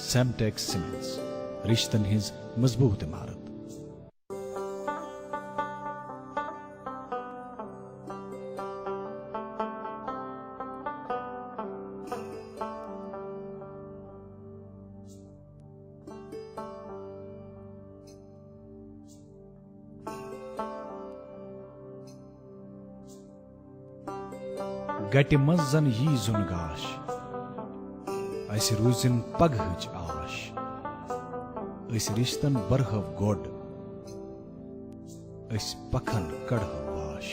Semtex Cements, रिश्तन his मजबूत इमारत। गटि मंज जन यी जुन गाश, अस रूजिन पगहच आश, अस रिश्तन बरहव गोड, अस पखन कड़हव वाश।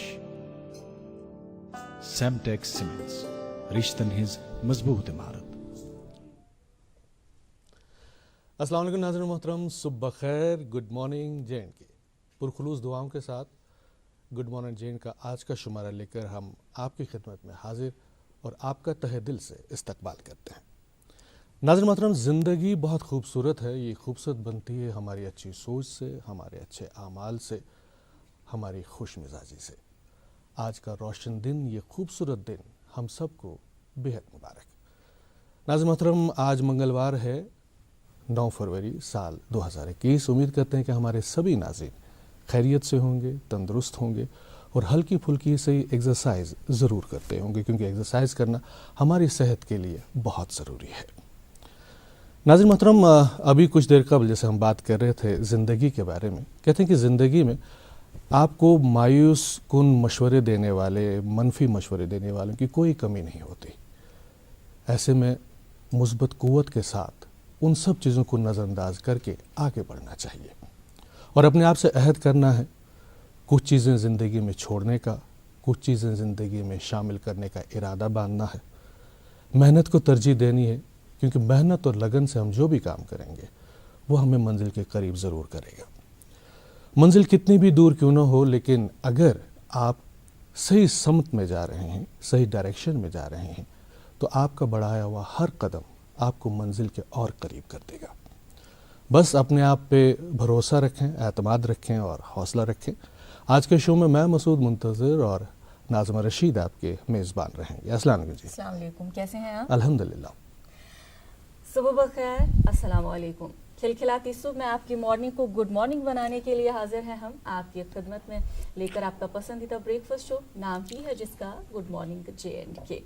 Semtex Cements, रिश्तन हिज मजबूत इमारत। अस्सलाम वालेकुम नाज़रीन मोहतरम, सुबह खैर, गुड मॉर्निंग J&K। पुरखुलूस दुआओं के साथ गुड मॉर्निंग J&K का आज का शुमारा लेकर हम आपकी खिदमत में हाजिर और आपका तहे दिल से इस्तकबाल करते हैं। नाज़रीन मोहतरम, ज़िंदगी बहुत खूबसूरत है। ये खूबसूरत बनती है हमारी अच्छी सोच से, हमारे अच्छे आमाल से, हमारी खुश मिजाजी से। आज का रोशन दिन, ये खूबसूरत दिन हम सबको बेहद मुबारक। नाज़रीन मोहतरम, आज मंगलवार है 9 फरवरी साल 2021। उम्मीद करते हैं कि हमारे सभी नाज़रीन खैरियत से होंगे, तंदुरुस्त होंगे और हल्की फुल्की से एक्सरसाइज ज़रूर करते होंगे, क्योंकि एक्सरसाइज करना हमारी सेहत के लिए बहुत ज़रूरी है। नाज़रीन मोहतरम, अभी कुछ देर कबल जैसे हम बात कर रहे थे ज़िंदगी के बारे में, कहते हैं कि ज़िंदगी में आपको मायूस कुन मशवरे देने वाले, मनफी मशवरे देने वालों की कोई कमी नहीं होती। ऐसे में मुस्बत क़ुव्वत के साथ उन सब चीज़ों को नज़रअंदाज करके आगे बढ़ना चाहिए और अपने आप से अहद करना है कुछ चीज़ें ज़िंदगी में छोड़ने का, कुछ चीज़ें ज़िंदगी में शामिल करने का इरादा बांधना है। मेहनत को तरजीह देनी है, क्योंकि मेहनत और लगन से हम जो भी काम करेंगे वो हमें मंजिल के करीब ज़रूर करेगा। मंजिल कितनी भी दूर क्यों ना हो, लेकिन अगर आप सही समत में जा रहे हैं, सही डायरेक्शन में जा रहे हैं, तो आपका बढ़ाया हुआ हर कदम आपको मंजिल के और करीब कर देगा। बस अपने आप पे भरोसा रखें, एतमाद रखें और हौसला रखें। आज के शो में मैं मसूद मुंतज़िर और नाज़मा रशीद आपके मेज़बान रहेंगे। अस्सलाम वालेकुम जी। अस्सलाम वालेकुम, कैसे हैं आप? अल्हम्दुलिल्लाह। सुबह बखैर, अस्सलाम वालेकुम। खिलखिलाती सुबह में आपकी मॉर्निंग को गुड मॉर्निंग बनाने के लिए हाजिर हैं हम आपकी खिदमत में लेकर आपका पसंदीदा ब्रेकफास्ट शो, नाम ही है जिसका गुड मॉर्निंग J&K।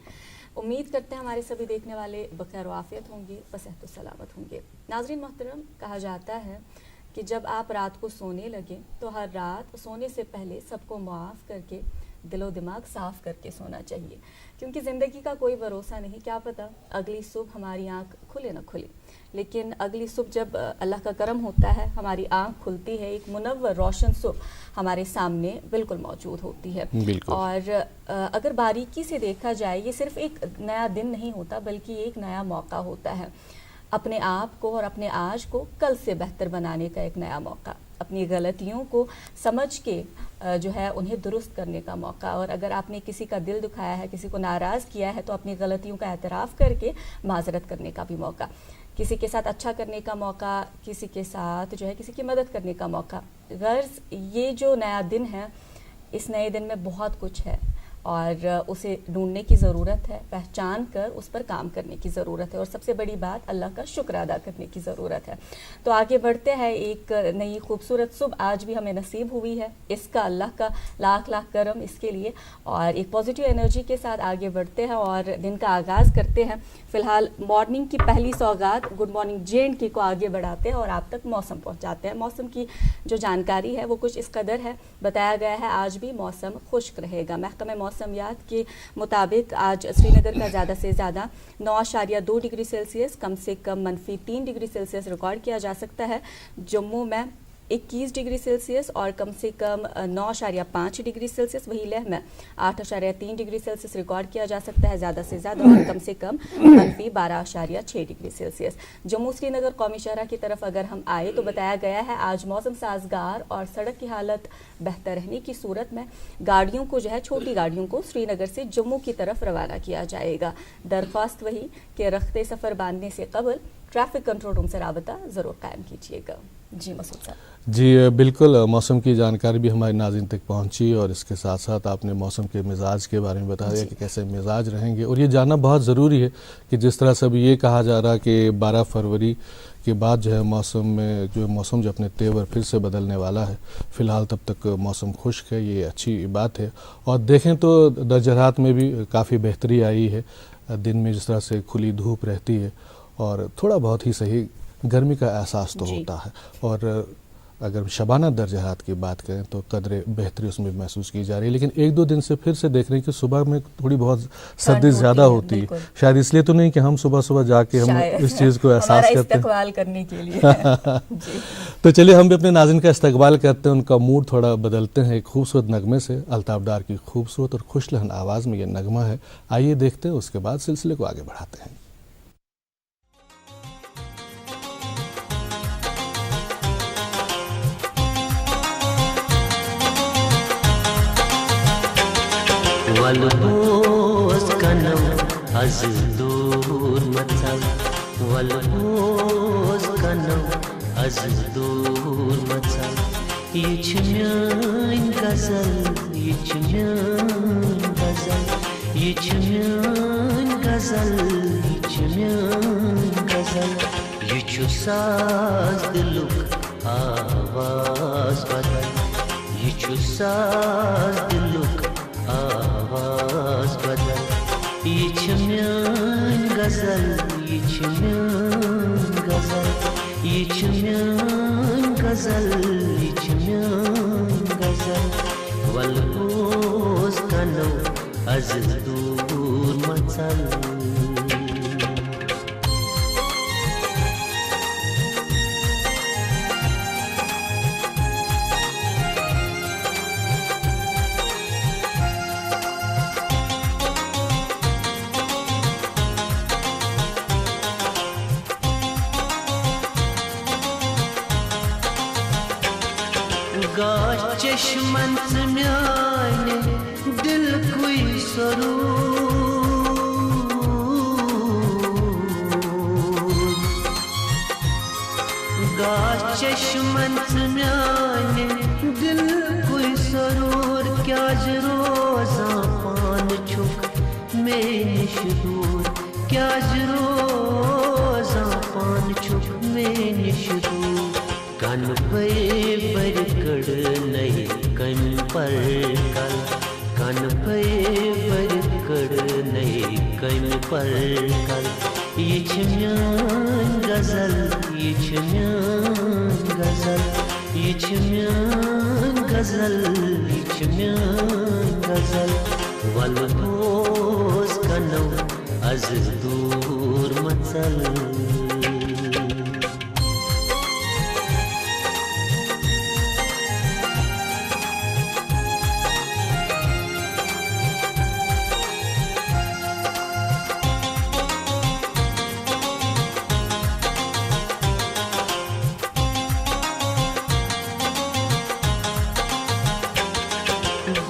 उम्मीद करते हैं हमारे सभी देखने वाले बखैर व आफियत होंगे, बसेहत व सलामत होंगे। नाज़रीन मोहतरम, कहा जाता है कि जब आप रात को सोने लगें तो हर रात सोने से पहले सबको माफ़ करके दिलो दिमाग साफ़ करके सोना चाहिए, क्योंकि ज़िंदगी का कोई भरोसा नहीं, क्या पता अगली सुबह हमारी आँख खुले ना खुले। लेकिन अगली सुबह जब अल्लाह का करम होता है, हमारी आँख खुलती है, एक मुनव्वर रोशन सुबह हमारे सामने बिल्कुल मौजूद होती है। और अगर बारीकी से देखा जाए, ये सिर्फ एक नया दिन नहीं होता, बल्कि एक नया मौका होता है अपने आप को और अपने आज को कल से बेहतर बनाने का, एक नया मौका, अपनी गलतियों को समझ के जो है उन्हें दुरुस्त करने का मौका। और अगर आपने किसी का दिल दुखाया है, किसी को नाराज़ किया है, तो अपनी गलतियों का एतराफ़ करके माजरत करने का भी मौका, किसी के साथ अच्छा करने का मौका, किसी के साथ जो है किसी की मदद करने का मौका। गर्ज ये जो नया दिन है, इस नए दिन में बहुत कुछ है और उसे ढूंढने की ज़रूरत है, पहचान कर उस पर काम करने की ज़रूरत है और सबसे बड़ी बात अल्लाह का शुक्र अदा करने की ज़रूरत है। तो आगे बढ़ते हैं, एक नई खूबसूरत सुबह आज भी हमें नसीब हुई है, इसका अल्लाह का लाख लाख करम इसके लिए। और एक पॉजिटिव एनर्जी के साथ आगे बढ़ते हैं और दिन का आगाज़ करते हैं। फ़िलहाल मॉर्निंग की पहली सौगात गुड मॉर्निंग J&K को आगे बढ़ाते हैं और आप तक मौसम पहुँचाते हैं। मौसम की जो जानकारी है वो कुछ इस कदर है, बताया गया है आज भी मौसम खुश्क रहेगा। महकमा मौसमियात के मुताबिक आज श्रीनगर का ज़्यादा से ज़्यादा 9.2 डिग्री सेल्सियस, कम से कम -3 डिग्री सेल्सियस रिकॉर्ड किया जा सकता है। जम्मू में 21 डिग्री सेल्सियस और कम से कम 9.5 डिग्री सेल्सियस, वही लेह में 8.3 डिग्री सेल्सियस रिकॉर्ड किया जा सकता है ज़्यादा से ज़्यादा, और कम से कम -12.6 डिग्री सेल्सियस। जम्मू श्रीनगर कौमी शहरा की तरफ अगर हम आए तो बताया गया है आज मौसम साजगार और सड़क की हालत बेहतर रहने की सूरत में गाड़ियों को जो है, छोटी गाड़ियों को श्रीनगर से जम्मू की तरफ रवाना किया जाएगा। दरख्वास्त वही कि रखते सफ़र बांधने से कबल ट्रैफिक कंट्रोल रूम से राबता ज़रूर कायम कीजिएगा। जी मसूद साहब। जी बिल्कुल, मौसम की जानकारी भी हमारे नाज़रीन तक पहुंची और इसके साथ साथ आपने मौसम के मिजाज के बारे में बता दिया कि कैसे मिजाज रहेंगे। और ये जानना बहुत ज़रूरी है कि जिस तरह से अभी ये कहा जा रहा है कि 12 फरवरी के बाद जो है मौसम जो अपने तेवर फिर से बदलने वाला है। फ़िलहाल तब तक मौसम खुश्क है, ये अच्छी बात है। और देखें तो दर्जरात में भी काफ़ी बेहतरी आई है। दिन में जिस तरह से खुली धूप रहती है और थोड़ा बहुत ही सही गर्मी का एहसास तो होता है। और अगर शबाना दर्जहात की बात करें तो कदरे बेहतरी उसमें महसूस की जा रही है। लेकिन एक दो दिन से फिर से देख रहे हैं कि सुबह में थोड़ी बहुत सर्दी ज़्यादा होती है। शायद इसलिए तो नहीं कि हम सुबह सुबह जाके हम इस चीज़ को एहसास करते हैं, इस्तकबाल करने के लिए। तो चलिए हम भी अपने नाज़रीन का इस्तकबाल करते हैं, उनका मूड थोड़ा बदलते हैं एक खूबसूरत नगमे से। अल्ताफ डार की खूबसूरत और खुशलहन आवाज़ में ये नगमा है, आइए देखते हैं, उसके बाद सिलसिले को आगे बढ़ाते हैं। Valboz kanam az dur matsal, Valboz kanam az dur matsal. Yechmyan gazal, yechmyan gazal, yechmyan gazal, yechmyan gazal. Yechu saz diluk आवाज badal, yechu saz diluk आवाज बदल. İçimden gazel, içimden gazel, içimden gazel, içimden gazel. Valboz kanam az dur matsal. गाश चश्मन म्याने दिल कोई सरूर. गाश चश्मन म्याने दिल कोई सरूर. क्या रोज़ा पान छुक में निशदूर. क्या रोज़ा पान छुक में निशदूर. कन पे बरकड़ नहीं कन पर कल, कन पे बरकड़ नहीं कन पर कल. Yechmyan gazal, yechmyan gazal, yechmyan gazal, yechmyan gazal. Valboz kanam az dur matsal.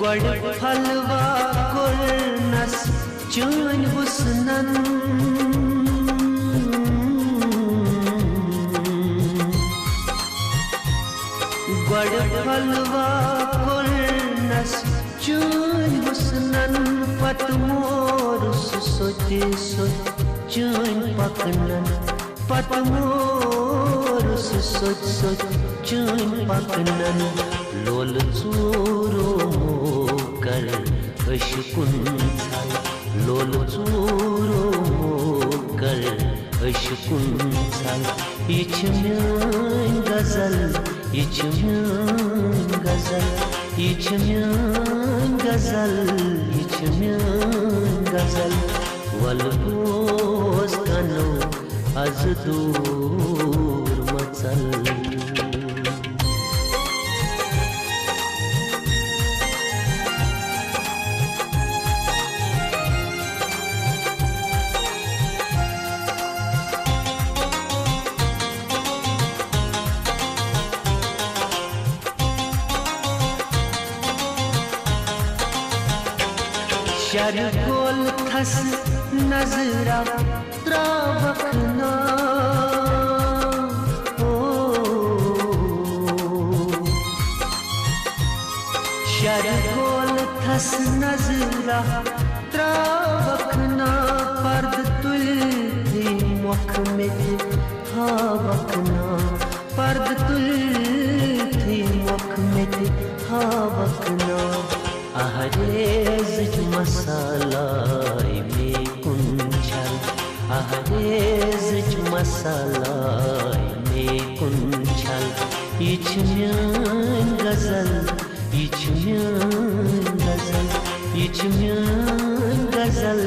गड़ फलवा कुर्नस चून हुस्नन. गड़ फलवा कुर्नस चून हुस्नन. पतमोर सोते सोच चून पकनन. पतमोर सोच सोच चून पकनन. लोल चूरो कर अशकुन छल, लोल चूरो कर अशकुन छल. İçimden gazel, içimden gazel, içimden gazel, içimden gazel. Valboz kanam az dur matsal. शरगोल थस नजरा त्रावकना. तस नजरा त्रावकना पर्द तुल थी मुख में हावकना पर्द तुल थी मुख में हावकना अहरेज मसालाई में कुंचल अहरेज मसालाई में कुंचल İçimden gazel, içimden gazel, içimden gazel,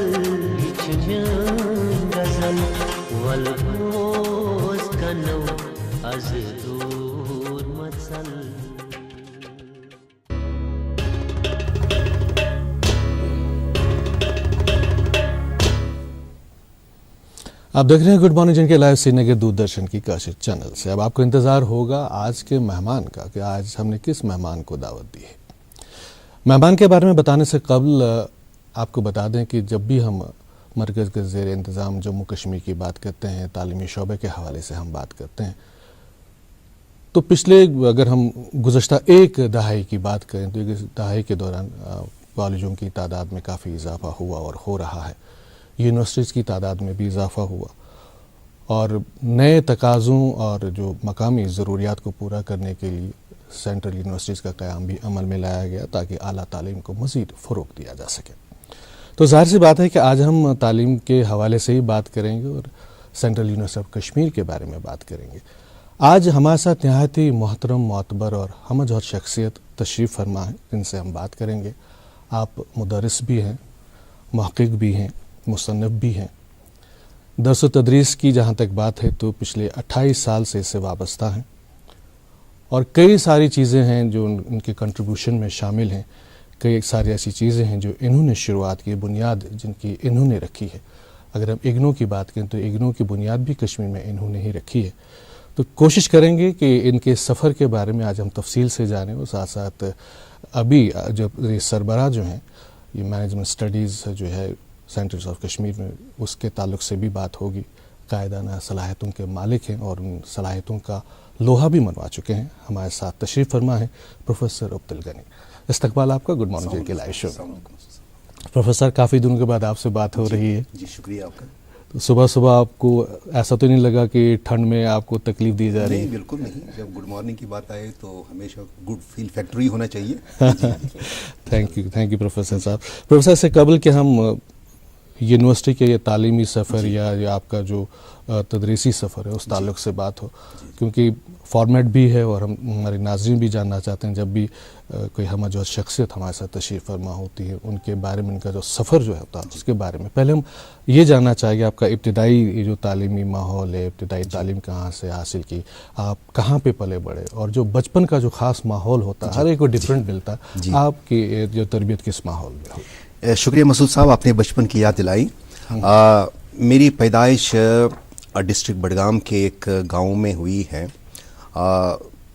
içimden gazel. Val roz kano az dur matsal. आप देख रहे हैं गुड मॉर्निंग जिनके लाइव श्रीनगर दूरदर्शन की काशिश चैनल से। अब आपको इंतज़ार होगा आज के मेहमान का कि आज हमने किस मेहमान को दावत दी है। मेहमान के बारे में बताने से कबल आपको बता दें कि जब भी हम मरकज़ के ज़ेर इंतज़ाम जम्मू कश्मीर की बात करते हैं, तालीमी शोबे के हवाले से हम बात करते हैं, तो पिछले अगर हम गुज़श्ता एक दहाई की बात करें तो एक दहाई के दौरान कॉलेजों की तादाद में काफ़ी इजाफा हुआ और हो रहा है। यूनिवर्सिटीज़ की तादाद में भी इजाफा हुआ और नए तकाज़ों और जो मकामी ज़रूरियात को पूरा करने के लिए सेंट्रल यूनिवर्सिटीज़ का क़याम भी अमल में लाया गया ताकि आला तालीम को मज़ीद फ़रोग़ दिया जा सके। तो ज़ाहिर सी बात है कि आज हम तालीम के हवाले से ही बात करेंगे और सेंट्रल यूनिवर्सिटी ऑफ कश्मीर के बारे में बात करेंगे। आज हमारे साथ नहायत ही मोहतरम, मोतबर और हमज और शख्सियत तशरीफ़ फरमा है जिनसे हम बात करेंगे। आप मुदर्रिस भी हैं, मुहक़्क़िक़ भी हैं, मुसन्निफ़ भी हैं। दर्स व तदरीस की जहाँ तक बात है तो पिछले 28 साल से इससे वाबस्ता हैं और कई सारी चीज़ें हैं जो उनके कंट्रीब्यूशन में शामिल हैं। कई सारी ऐसी चीज़ें हैं जो इन्होंने शुरुआत की, बुनियाद जिनकी इन्होंने रखी है। अगर हम इग्नो की बात करें तो इग्नो की बुनियाद भी कश्मीर में इन्होंने ही रखी है। तो कोशिश करेंगे कि इनके सफ़र के बारे में आज हम तफसील से जानें और साथ साथ अभी जब ये सरबराह जो हैं, ये मैनेजमेंट स्टडीज़ जो है सेंटर्स ऑफ कश्मीर में, उसके ताल्लुक़ से भी बात होगी। कायदाना सलाहियतों के मालिक हैं और उन सलाहियतों का लोहा भी मनवा चुके हैं। हमारे साथ तशरीफ़ फरमा है प्रोफेसर अब्दुल गनी। इस्तकबाल आपका गुड मॉर्निंग के लाइव शो। प्रोफेसर, काफ़ी दिनों के बाद आपसे बात हो रही है। जी शुक्रिया आपका। तो सुबह सुबह आपको ऐसा तो नहीं लगा कि ठंड में आपको तकलीफ़ दी जा रही है? नहीं, बिल्कुल नहीं। जब गुड मॉर्निंग की बात आए तो हमेशा गुड फील फैक्ट्री होना चाहिए। थैंक यू प्रोफेसर साहब। प्रोफेसर, से कबल कि हम यूनिवर्सिटी के ये तालीमी सफ़र या आपका जो तदरीसी सफ़र है उस ताल्लुक़ से बात हो, क्योंकि फॉर्मेट भी है और हम हमारे नाज़रीन भी जानना चाहते हैं जब भी कोई हम जो शख्सियत हमारे साथ तशरीफ़ फरमा होती है उनके बारे में, उनका जो सफ़र जो होता है उसके बारे में। पहले हम ये जानना चाहेंगे आपका इब्तिदाई जो तालीमी माहौल है, इब्तिदाई तालीम कहाँ से हासिल की, आप कहाँ पे पले बढ़े और जो बचपन का जो ख़ास माहौल होता है हर एक को डिफरेंट मिलता है, आपकी जो तरबियत किस माहौल में हो? शुक्रिया मसूद साहब, आपने बचपन की याद दिलाई। मेरी पैदाइश डिस्ट्रिक्ट बडगाम के एक गांव में हुई है।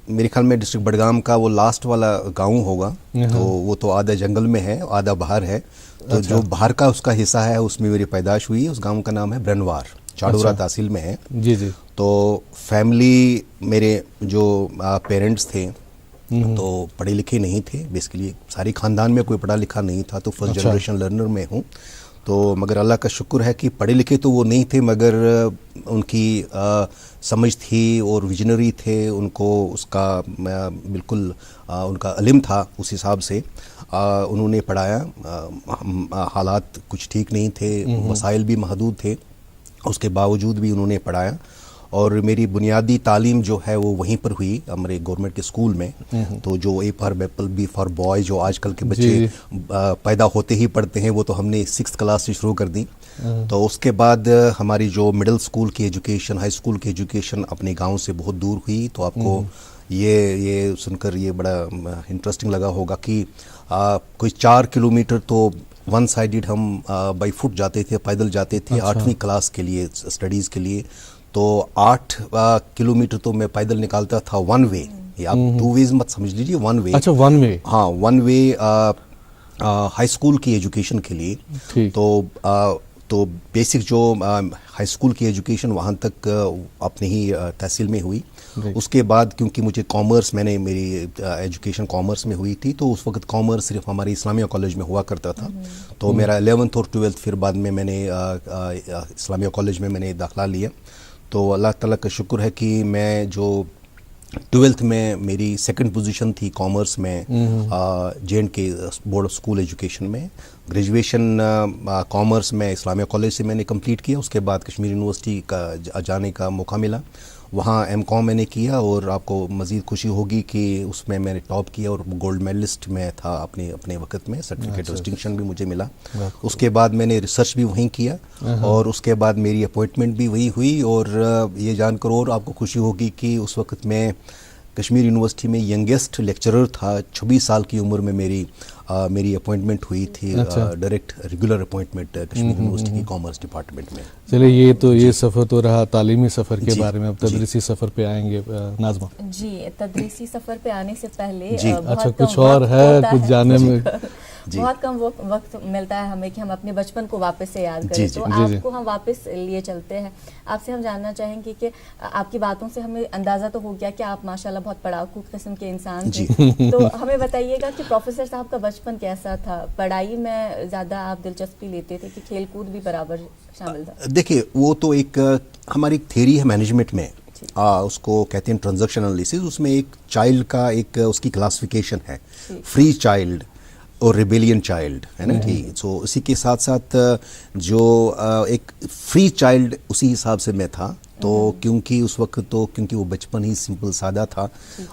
मेरे ख्याल में डिस्ट्रिक्ट बडगाम का वो लास्ट वाला गांव होगा, तो वो तो आधा जंगल में है, आधा बाहर है। तो जो बाहर का उसका हिस्सा है उसमें मेरी पैदाइश हुई। उस गांव का नाम है ब्रनवार, चाड़ोरा तहसील में है। जी जी। तो फैमिली, मेरे जो पेरेंट्स थे तो पढ़े लिखे नहीं थे, बेसिकली सारी ख़ानदान में कोई पढ़ा लिखा नहीं था, तो फर्स्ट जनरेशन लर्नर में हूँ। तो मगर अल्लाह का शुक्र है कि पढ़े लिखे तो वो नहीं थे, मगर उनकी समझ थी और विजनरी थे, उनको उसका बिल्कुल उनका इल्म था। उस हिसाब से उन्होंने पढ़ाया। हालात कुछ ठीक नहीं थे, वसाइल भी महदूद थे, उसके बावजूद भी उन्होंने पढ़ाया। और मेरी बुनियादी तालीम जो है वो वहीं पर हुई, हमारे गवर्नमेंट के स्कूल में। तो जो A for apple, B for boy जो आजकल के बच्चे पैदा होते ही पढ़ते हैं, वो तो हमने 6th क्लास से शुरू कर दी। तो उसके बाद हमारी जो मिडिल स्कूल की एजुकेशन, हाई स्कूल की एजुकेशन अपने गांव से बहुत दूर हुई। तो आपको ये सुनकर ये बड़ा इंटरेस्टिंग लगा होगा कि कोई 4 किलोमीटर तो वन साइडेड हम बाई फुट जाते थे, पैदल जाते थे। 8वीं क्लास के लिए, स्टडीज़ के लिए। तो 8 किलोमीटर तो मैं पैदल निकालता था वन वे। आप 2 वेज मत समझ लीजिए, वन वे। अच्छा, वन वे। हाँ, वन वे हाई स्कूल की एजुकेशन के लिए। तो तो बेसिक जो हाई स्कूल की एजुकेशन वहाँ तक अपने ही तहसील में हुई। उसके बाद क्योंकि मुझे कॉमर्स, मैंने मेरी एजुकेशन कॉमर्स में हुई थी, तो उस वक्त कॉमर्स सिर्फ हमारे इस्लामिया कॉलेज में हुआ करता था। तो मेरा 11th और 12th फिर बाद में मैंने इस्लामिया कॉलेज में मैंने दाखिला लिया। तो अल्लाह ताला का शुक्र है कि मैं जो 12th में मेरी सेकंड पोजीशन थी कॉमर्स में J&K board of school education में। ग्रेजुएशन कॉमर्स में इस्लामिया कॉलेज से मैंने कंप्लीट किया। उसके बाद कश्मीर यूनिवर्सिटी का जाने का मौका मिला, वहाँ M.Com मैंने किया और आपको मज़ीद खुशी होगी कि उसमें मैंने टॉप किया और गोल्ड मेडलिस्ट में था अपने वक्त में। सर्टिफिकेट डिस्टिंक्शन भी मुझे मिला। उसके बाद मैंने रिसर्च भी वहीं किया और उसके बाद मेरी अपॉइंटमेंट भी वही हुई। और ये जानकर और आपको खुशी होगी कि उस वक्त मैं कश्मीर यूनिवर्सिटी में यंगेस्ट लेक्चरर था। 26 साल की उम्र में मेरी अपॉइंटमेंट हुई थी, direct regular appointment Kashmir university की कॉमर्स डिपार्टमेंट में। चलिए, ये सफ़र तो रहा तालीमी सफ़र के बारे में। अब तदरीसी सफ़र पे आएंगे नाज़मा जी। तदरीसी सफ़र पे आने से पहले अच्छा, कुछ और है कुछ जाने में बहुत कम वक्त मिलता है हमें कि हम अपने बचपन को वापस से याद करें। तो आपको हम वापस लिए चलते हैं। आपसे हम जानना चाहेंगे कि आपकी बातों से हमें अंदाज़ा तो हो गया कि आप माशाल्लाह बहुत पढ़ाकू किस्म के इंसान थे। तो हमें बताइएगा कि प्रोफेसर साहब का बचपन कैसा था? पढ़ाई में ज़्यादा आप दिलचस्पी लेते थे कि खेल कूद भी बराबर शामिल था? देखिए, वो तो एक हमारी थ्योरी है मैनेजमेंट में, उसको कहते हैं ट्रांजैक्शन एनालिसिस। उसमें एक चाइल्ड का एक उसकी क्लासिफिकेशन है, फ्री चाइल्ड और रिबेलियन चाइल्ड, है ना। ठीक, सो इसी के साथ साथ जो एक फ्री चाइल्ड उसी हिसाब से मैं था। तो क्योंकि उस वक्त क्योंकि वो बचपन ही सिंपल सादा था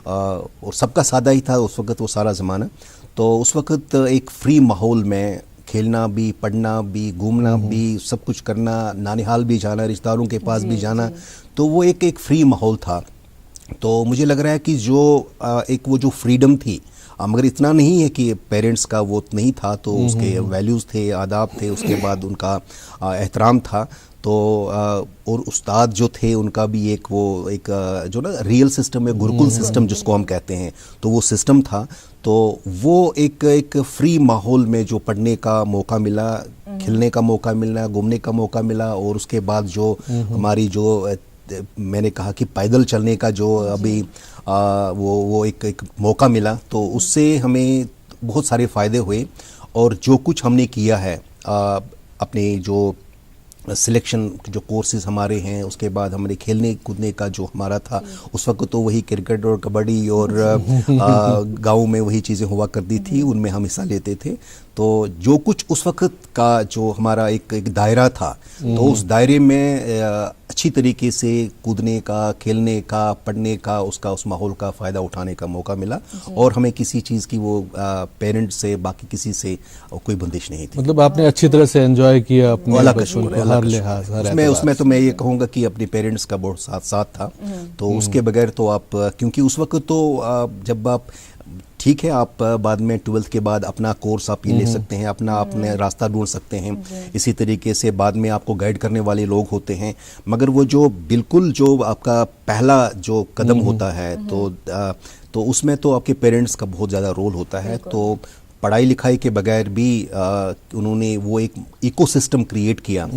और सबका सादा ही था उस वक्त वो सारा ज़माना। तो उस वक्त एक फ्री माहौल में खेलना भी, पढ़ना भी, घूमना भी, सब कुछ करना, नानिहाल भी जाना, रिश्तेदारों के पास भी जाना, तो वो एक फ्री माहौल था। तो मुझे लग रहा है कि जो एक वो जो फ्रीडम थी, मगर इतना नहीं है कि पेरेंट्स का वो नहीं था, तो उसके वैल्यूज़ थे, आदाब थे, उसके बाद उनका एहतराम था। तो और उस्ताद जो थे उनका भी एक जो ना रियल सिस्टम है, गुरुकुल सिस्टम जिसको हम कहते हैं, तो वो सिस्टम था। तो वो एक फ्री माहौल में जो पढ़ने का मौका मिला, खेलने का मौका मिला, घूमने का मौका मिला, और उसके बाद जो हमारी जो मैंने कहा कि पैदल चलने का जो अभी वो एक मौका मिला, तो उससे हमें बहुत सारे फ़ायदे हुए। और जो कुछ हमने किया है अपने जो सिलेक्शन जो कोर्सेज हमारे हैं, उसके बाद हमारे खेलने कूदने का जो हमारा था, उस वक्त तो वही क्रिकेट और कबड्डी और गाँव में वही चीज़ें हुआ करती थी, उनमें हम हिस्सा लेते थे। तो जो कुछ उस वक्त का जो हमारा एक दायरा था, तो उस दायरे में अच्छी तरीके से कूदने का, खेलने का, पढ़ने का, उस माहौल का फ़ायदा उठाने का मौका मिला। और हमें किसी चीज़ की वो पेरेंट्स से, बाकी किसी से कोई बंदिश नहीं थी। मतलब आपने अच्छी तरह से एंजॉय किया अपने अल्लाह का बचपन शुक्र, को, अल्लाह हर का लिहाज, हर उसमें एतबार तो मैं ये कहूँगा कि अपने पेरेंट्स का बहुत साथ था। तो उसके बगैर तो आप, क्योंकि उस वक्त तो जब आप, ठीक है, आप बाद में 12th के बाद अपना कोर्स आप ये ले सकते हैं, अपने रास्ता ढूंढ सकते हैं, इसी तरीके से बाद में आपको गाइड करने वाले लोग होते हैं, मगर वो जो बिल्कुल जो आपका पहला जो कदम होता है, तो उसमें तो आपके पेरेंट्स का बहुत ज़्यादा रोल होता है। तो पढ़ाई लिखाई के बगैर भी उन्होंने वो एक इकोसिस्टम क्रिएट किया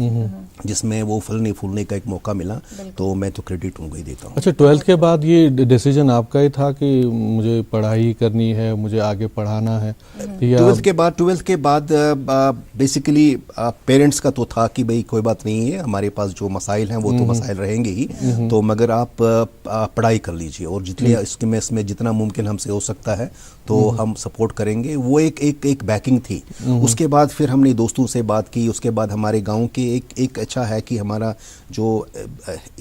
जिसमें वो फलने फूलने का एक मौका मिला। तो मैं तो क्रेडिट उनको ही देता हूँ। अच्छा, 12th के बाद ये डिसीजन आपका ही था कि मुझे पढ़ाई करनी है, मुझे आगे पढ़ाना है? 12th के बाद बेसिकली पेरेंट्स का तो था कि भाई कोई बात नहीं है, हमारे पास जो मसाइल हैं वो तो मसाइल रहेंगे ही, तो मगर आप पढ़ाई कर लीजिए और जितनी इसमें जितना मुमकिन हमसे हो सकता है तो हम सपोर्ट करेंगे। वो एक बैकिंग थी। उसके बाद फिर हमने दोस्तों से बात की। उसके बाद हमारे गांव के एक अच्छा है कि हमारा जो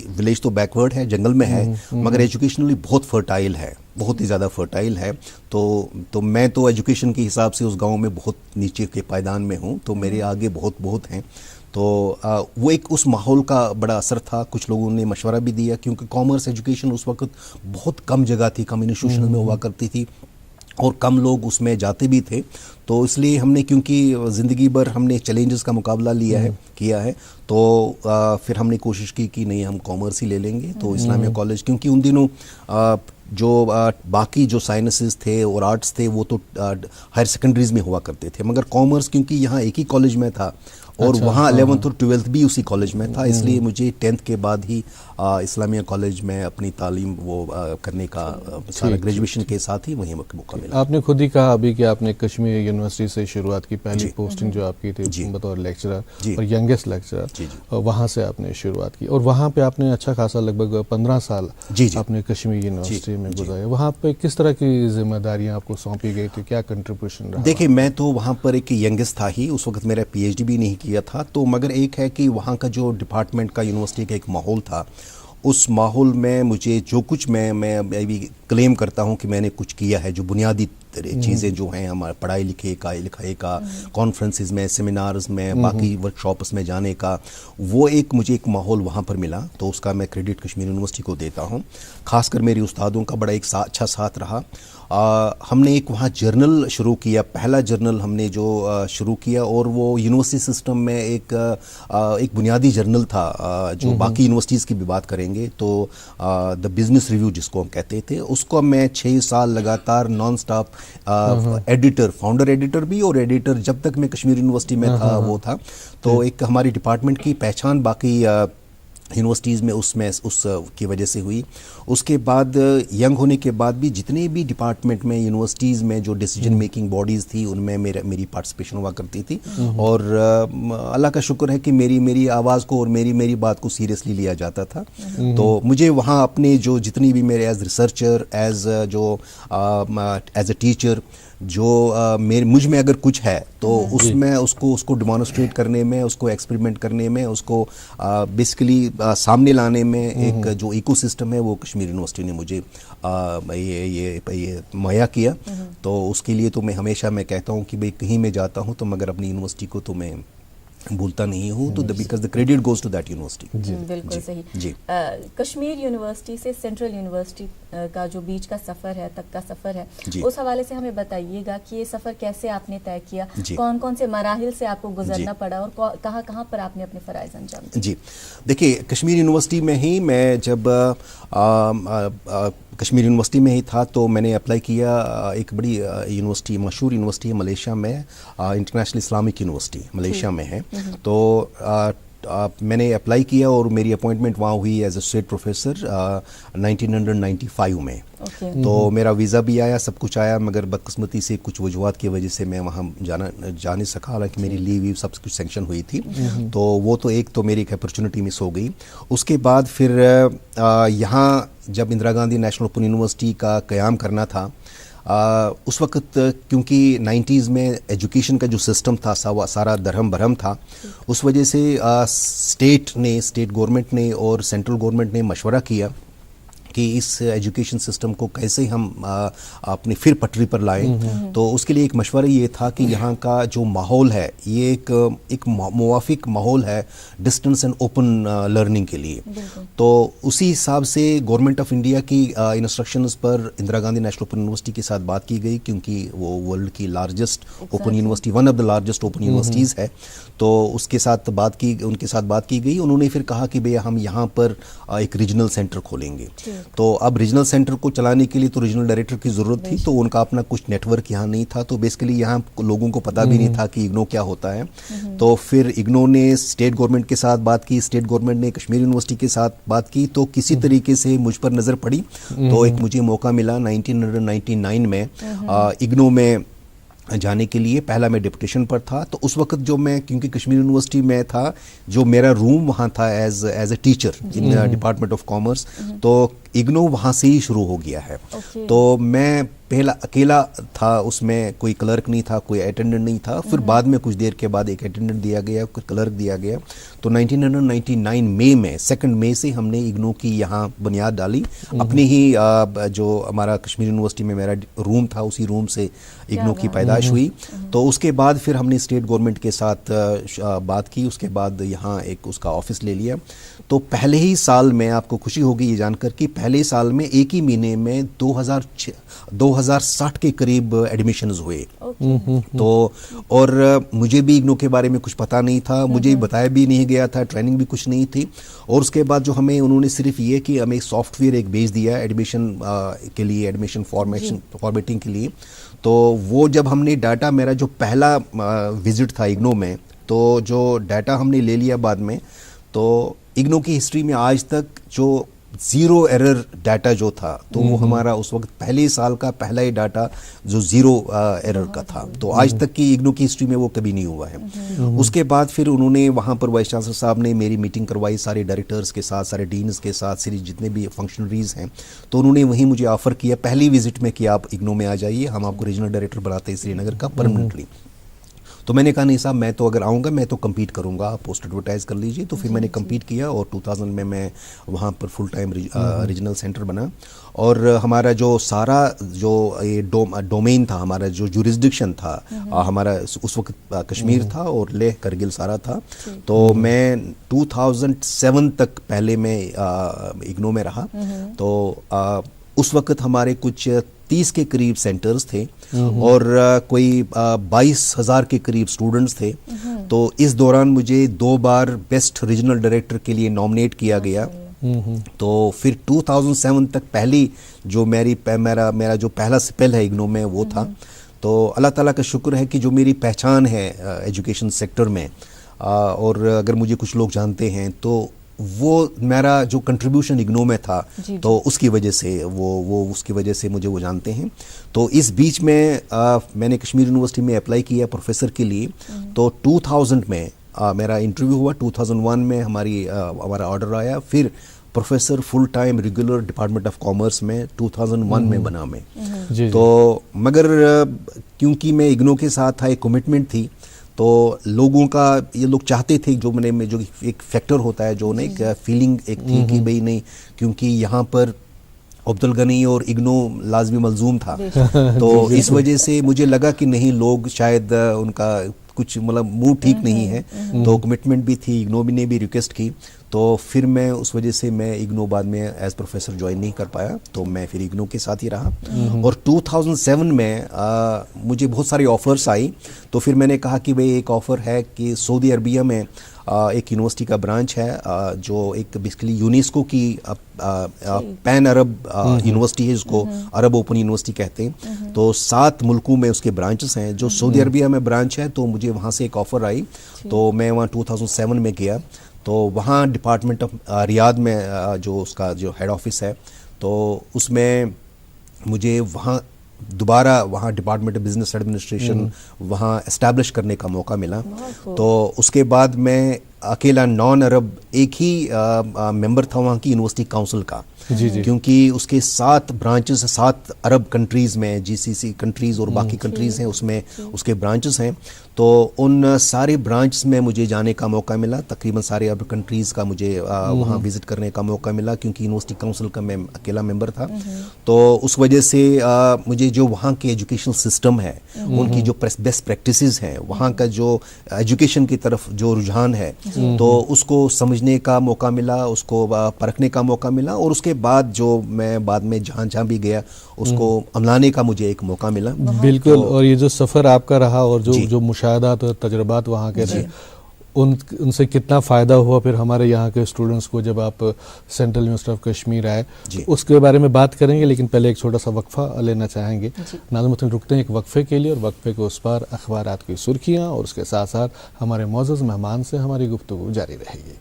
विलेज तो बैकवर्ड है, जंगल में है, मगर एजुकेशनली बहुत फर्टाइल है, बहुत ही ज़्यादा फर्टाइल है। तो मैं तो एजुकेशन के हिसाब से उस गांव में बहुत नीचे के पायदान में हूँ, तो मेरे आगे बहुत हैं। तो वो एक उस माहौल का बड़ा असर था। कुछ लोगों ने मशवरा भी दिया, क्योंकि कॉमर्स एजुकेशन उस वक्त बहुत कम जगह थी, कम इंस्टीट्यूशन में हुआ करती थी और कम लोग उसमें जाते भी थे। तो इसलिए हमने, क्योंकि ज़िंदगी भर हमने चैलेंजेस का मुकाबला किया है, तो फिर हमने कोशिश की कि नहीं, हम कॉमर्स ही ले लेंगे। तो इस्लामिया कॉलेज, क्योंकि उन दिनों जो बाकी जो साइंसेस थे और आर्ट्स थे वो तो हायर सेकेंडरीज में हुआ करते थे, मगर कॉमर्स क्योंकि यहाँ एक ही कॉलेज में था और अच्छा, वहाँ हाँ, 11th और 12th भी उसी कॉलेज में था, इसलिए मुझे 10th के बाद ही इस्लामिया कॉलेज में अपनी तालीम वो करने का सारा ग्रेजुएशन के साथ ही वहीं मौका मिला। आपने खुद ही कहा अभी कि आपने कश्मीर यूनिवर्सिटी से शुरुआत की, पहली जी। पोस्टिंग जो आपकी जी। थी बतौर लेक्चरर जी। और यंगेस्ट लेक्चरर, जी, जी। और वहाँ से आपने शुरुआत की और वहाँ पे आपने अच्छा खासा लगभग 15 साल जी, जी। आपने कश्मीर यूनिवर्सिटी में जी। गुजारे। वहाँ पे किस तरह की जिम्मेदारियाँ आपको सौंपी गई थी, क्या कंट्रीब्यूशन रहा? देखिए, मैं तो वहाँ पर एक यंगेस्ट था ही, उस वक्त मेरा पीएचडी भी नहीं किया था, तो मगर एक है कि वहाँ का जो डिपार्टमेंट का यूनिवर्सिटी का एक माहौल था, उस माहौल में मुझे जो कुछ मैं भी क्लेम करता हूँ कि मैंने कुछ किया है, जो बुनियादी चीज़ें जो हैं हमारे पढ़ाई लिखाई का कॉन्फ्रेंसेस में, सेमिनार्स में, बाकी वर्कशॉप्स में जाने का, वो एक मुझे एक माहौल वहाँ पर मिला, तो उसका मैं क्रेडिट कश्मीर यूनिवर्सिटी को देता हूँ। खासकर मेरे उस्तादों का बड़ा एक अच्छा साथ रहा। हमने एक वहाँ जर्नल शुरू किया, पहला जर्नल हमने जो शुरू किया, और वो यूनिवर्सिटी सिस्टम में एक बुनियादी जर्नल था, जो बाकी यूनिवर्सिटीज़ की भी बात करेंगे तो द बिजनेस रिव्यू जिसको हम कहते थे, उसको मैं 6 साल लगातार non stop editor, founder editor भी और एडिटर जब तक मैं कश्मीर यूनिवर्सिटी में था वो था। तो एक हमारी डिपार्टमेंट की पहचान बाकी यूनिवर्सिटीज़ में उस की वजह से हुई। उसके बाद यंग होने के बाद भी जितने भी डिपार्टमेंट में यूनिवर्सिटीज़ में जो डिसीजन मेकिंग बॉडीज़ थी उनमें मेरी पार्टिसिपेशन हुआ करती थी, और अल्लाह का शुक्र है कि मेरी आवाज़ को और मेरी बात को सीरियसली लिया जाता था। तो मुझे वहाँ अपने जो जितनी भी मेरे as researcher, as a teacher, जो मुझ में अगर कुछ है तो उसमें उसको डिमॉन्स्ट्रेट करने में, उसको एक्सपेरिमेंट करने में, उसको बेसिकली सामने लाने में एक जो इकोसिस्टम है वो कश्मीर यूनिवर्सिटी ने मुझे ये मुहैया किया। तो उसके लिए तो मैं हमेशा कहता हूँ कि भाई कहीं मैं जाता हूँ तो मगर अपनी यूनिवर्सिटी को तो मैं भूलता नहीं हूँ, तो because the credit goes to that university. बिल्कुल सही जी। कश्मीर यूनिवर्सिटी से सेंट्रल यूनिवर्सिटी का जो बीच का सफ़र है, तक का सफ़र है, उस हवाले से हमें बताइएगा कि ये सफ़र कैसे आपने तय किया, कौन कौन से मराहिल से आपको गुजरना पड़ा और कहाँ कहाँ पर आपने अपने फ़राइज़ अंजाम दिए? जी, देखिए, कश्मीर यूनिवर्सिटी में ही मैं जब कश्मीर यूनिवर्सिटी में ही था तो मैंने अप्लाई किया एक बड़ी यूनिवर्सिटी, मशहूर यूनिवर्सिटी है मलेशिया में, इंटरनेशनल इस्लामिक यूनिवर्सिटी मलेशिया में है। तो मैंने अप्लाई किया और मेरी अपॉइंटमेंट वहाँ हुई एज ए स्टेट प्रोफेसर 1995 में। तो मेरा वीज़ा भी आया, सब कुछ आया, मगर बदकिस्मती से कुछ वजूहात की वजह से मैं वहाँ जा नहीं सका, हालांकि मेरी लीव सब कुछ सेंक्शन हुई थी। तो वो तो एक तो मेरी एक अपॉर्चुनिटी मिस हो गई। उसके बाद फिर यहाँ जब Indira Gandhi national open university का क़याम करना था, उस वक्त क्योंकि 90s में एजुकेशन का जो सिस्टम था सारा दरहम बरहम था, उस वजह से स्टेट गवर्नमेंट ने और सेंट्रल गवर्नमेंट ने मशवरा किया कि इस एजुकेशन सिस्टम को कैसे हम अपनी फिर पटरी पर लाएं। तो उसके लिए एक मशवरा ये था कि यहाँ का जो माहौल है ये एक मुवाफिक माहौल है डिस्टेंस एंड ओपन लर्निंग के लिए। तो उसी हिसाब से गवर्नमेंट ऑफ इंडिया की इंस्ट्रक्शंस पर Indira Gandhi national open university के साथ बात की गई, क्योंकि वो वर्ल्ड की largest open university, one of the largest open universities है। तो उनके साथ बात की गई। उन्होंने फिर कहा कि भैया हम यहाँ पर एक रीजनल सेंटर खोलेंगे। तो अब रीजनल सेंटर को चलाने के लिए तो रीजनल डायरेक्टर की ज़रूरत थी, तो उनका अपना कुछ नेटवर्क यहाँ नहीं था, तो बेसिकली यहाँ लोगों को पता भी नहीं था कि इग्नो क्या होता है। तो फिर इग्नो ने स्टेट गवर्नमेंट के साथ बात की, स्टेट गवर्नमेंट ने कश्मीर यूनिवर्सिटी के साथ बात की, तो किसी तरीके से मुझ पर नज़र पड़ी। तो एक मुझे मौका मिला 1999 में इग्नो में जाने के लिए। पहला मैं डिप्यूटेशन पर था, तो उस वक्त जो मैं, क्योंकि कश्मीर यूनिवर्सिटी में था, जो मेरा रूम वहाँ था as a teacher in department of commerce, तो इग्नो वहाँ से ही शुरू हो गया है। तो मैं पहला अकेला था उसमें, कोई क्लर्क नहीं था, कोई अटेंडेंट नहीं था। फिर बाद में कुछ देर के बाद एक अटेंडेंट दिया गया, कुछ क्लर्क दिया गया। तो 1999 में 2 मई से हमने इग्नो की यहाँ बुनियाद डाली। अपने ही जो हमारा कश्मीर यूनिवर्सिटी में मेरा रूम था, उसी रूम से इग्नो की पैदाइश हुई। तो उसके बाद फिर हमने स्टेट गवर्नमेंट के साथ बात की, उसके बाद यहाँ एक उसका ऑफिस ले लिया। तो पहले ही साल में, आपको खुशी होगी ये जानकर कि पहले साल में एक ही महीने में 2060 के करीब एडमिशन्स हुए। तो और मुझे भी इग्नो के बारे में कुछ पता नहीं था, मुझे बताया भी नहीं गया था, ट्रेनिंग भी कुछ नहीं थी। और उसके बाद जो हमें उन्होंने सिर्फ ये कि हमें सॉफ्टवेयर एक भेज दिया एडमिशन के लिए, एडमिशन फॉर्मेटिंग के लिए। तो वो जब हमने डाटा, मेरा जो पहला विजिट था इग्नो में तो जो डाटा हमने ले लिया बाद में, तो इग्नो की हिस्ट्री में आज तक जो 0 एरर डाटा जो था, तो वो हमारा उस वक्त पहले साल का पहला ही डाटा जो 0 एरर का था, तो आज तक की इग्नो की हिस्ट्री में वो कभी नहीं हुआ है। उसके बाद फिर उन्होंने वहाँ पर वाइस चांसलर साहब ने मेरी मीटिंग करवाई सारे डायरेक्टर्स के साथ, सारे डीन्स के साथ, सारी जितने भी फंक्शनरीज हैं, तो उन्होंने वहीं मुझे ऑफर किया पहली विजिट में कि आप इग्नो में आ जाइए, हम आपको रीजनल डायरेक्टर बनाते हैं श्रीनगर का परमानेंटली। तो मैंने कहा नहीं साहब, मैं तो अगर आऊँगा मैं तो कम्पीट करूँगा, आप पोस्ट एडवर्टाइज कर लीजिए। तो फिर मैंने कम्पीट किया और 2000 में मैं वहाँ पर फुल टाइम रीजनल सेंटर बना। और हमारा जो सारा जो ये डोमेन था, हमारा जो जुरिस्डिक्शन था, हमारा उस वक्त कश्मीर था और लेह करगिल सारा था। तो मैं 2007 तक पहले मैं इग्नो में रहा। तो उस वक्त हमारे कुछ 30 के करीब सेंटर्स थे और कोई 22,000 के करीब स्टूडेंट्स थे। तो इस दौरान मुझे 2 बार बेस्ट रीजनल डायरेक्टर के लिए नॉमिनेट किया गया। तो फिर 2007 तक पहली जो मेरा जो पहला स्पेल है इग्नो में वो था। तो अल्लाह ताला का शुक्र है कि जो मेरी पहचान है एजुकेशन सेक्टर में, और अगर मुझे कुछ लोग जानते हैं तो वो मेरा जो कंट्रीब्यूशन इग्नो में था, तो उसकी वजह से उसकी वजह से मुझे वो जानते हैं। तो इस बीच में मैंने कश्मीर यूनिवर्सिटी में अप्लाई किया प्रोफेसर के लिए। तो 2000 में मेरा इंटरव्यू हुआ, 2001 में हमारा ऑर्डर आया, फिर professor full time regular department of commerce में 2001 में बना मैं। तो मगर क्योंकि मैं इग्नो के साथ था, एक कमिटमेंट थी, तो लोगों का ये लोग चाहते थे, जो मैंने जो एक फैक्टर होता है, जो एक फीलिंग एक थी कि भाई नहीं, क्योंकि यहाँ पर अब्दुल गनी और इग्नो लाजमी मलजूम था। तो इस वजह से मुझे लगा कि नहीं, लोग शायद उनका कुछ मतलब मूड ठीक नहीं है। तो कमिटमेंट भी थी, इग्नो भी ने भी रिक्वेस्ट की। तो फिर मैं उस वजह से मैं इग्नो बाद में एज प्रोफेसर ज्वाइन नहीं कर पाया, तो मैं फिर इग्नो के साथ ही रहा। और 2007 में मुझे बहुत सारी ऑफर्स आई। तो फिर मैंने कहा कि भाई एक ऑफ़र है कि सऊदी अरबिया में एक यूनिवर्सिटी का ब्रांच है, जो एक बेसिकली यूनेस्को की पैन अरब यूनिवर्सिटी है, जिसको अरब ओपन यूनिवर्सिटी कहते हैं। तो 7 मुल्कों में उसके ब्रांचेस हैं। जो सऊदी अरबिया में ब्रांच है, तो मुझे वहाँ से एक ऑफ़र आई। तो मैं वहाँ 2007 में गया। तो वहाँ डिपार्टमेंट ऑफ रियाद में जो उसका जो हेड ऑफिस है, तो उसमें मुझे वहाँ दोबारा वहाँ डिपार्टमेंट ऑफ बिजनेस एडमिनिस्ट्रेशन वहाँ एस्टैब्लिश करने का मौका मिला। तो उसके बाद मैं अकेला नॉन अरब एक ही मेंबर था वहाँ की यूनिवर्सिटी काउंसिल का। क्योंकि उसके 7 ब्रांचेस 7 अरब कंट्रीज़ में, जीसीसी कंट्रीज़ और बाकी कंट्रीज़ हैं, उसमें उसके ब्रांचेस हैं। तो उन सारे ब्रांच में मुझे जाने का मौका मिला। तकरीबन सारे अरब कंट्रीज़ का मुझे वहाँ विज़िट करने का मौका मिला, क्योंकि यूनिवर्सिटी काउंसिल का मैं अकेला मेंबर था। तो उस वजह से मुझे जो वहाँ के एजुकेशन सिस्टम है, उनकी जो बेस्ट प्रैक्टिसेस हैं, वहाँ का जो एजुकेशन की तरफ जो रुझान है, तो उसको समझने का मौका मिला, उसको परखने का मौका मिला। और उसके बाद जो मैं बाद में जहाँ भी गया, उसको अमलाने का मुझे एक मौका मिला। बिल्कुल। और ये जो सफ़र आपका रहा और जो मुशाहदात और तजुर्बात वहाँ के थे, उनसे कितना फ़ायदा हुआ फिर हमारे यहाँ के स्टूडेंट्स को जब आप सेंट्रल यूनिवर्सिटी ऑफ कश्मीर आए, उसके बारे में बात करेंगे। लेकिन पहले एक छोटा सा वक्फा लेना चाहेंगे। नाज़रीन, रुकते हैं एक वक्फे के लिए, और वक्फे के उस पार अखबारात की सुर्खियाँ, और उसके साथ साथ हमारे मौजूद मेहमान से हमारी गुफ्तगू जारी रहेगी।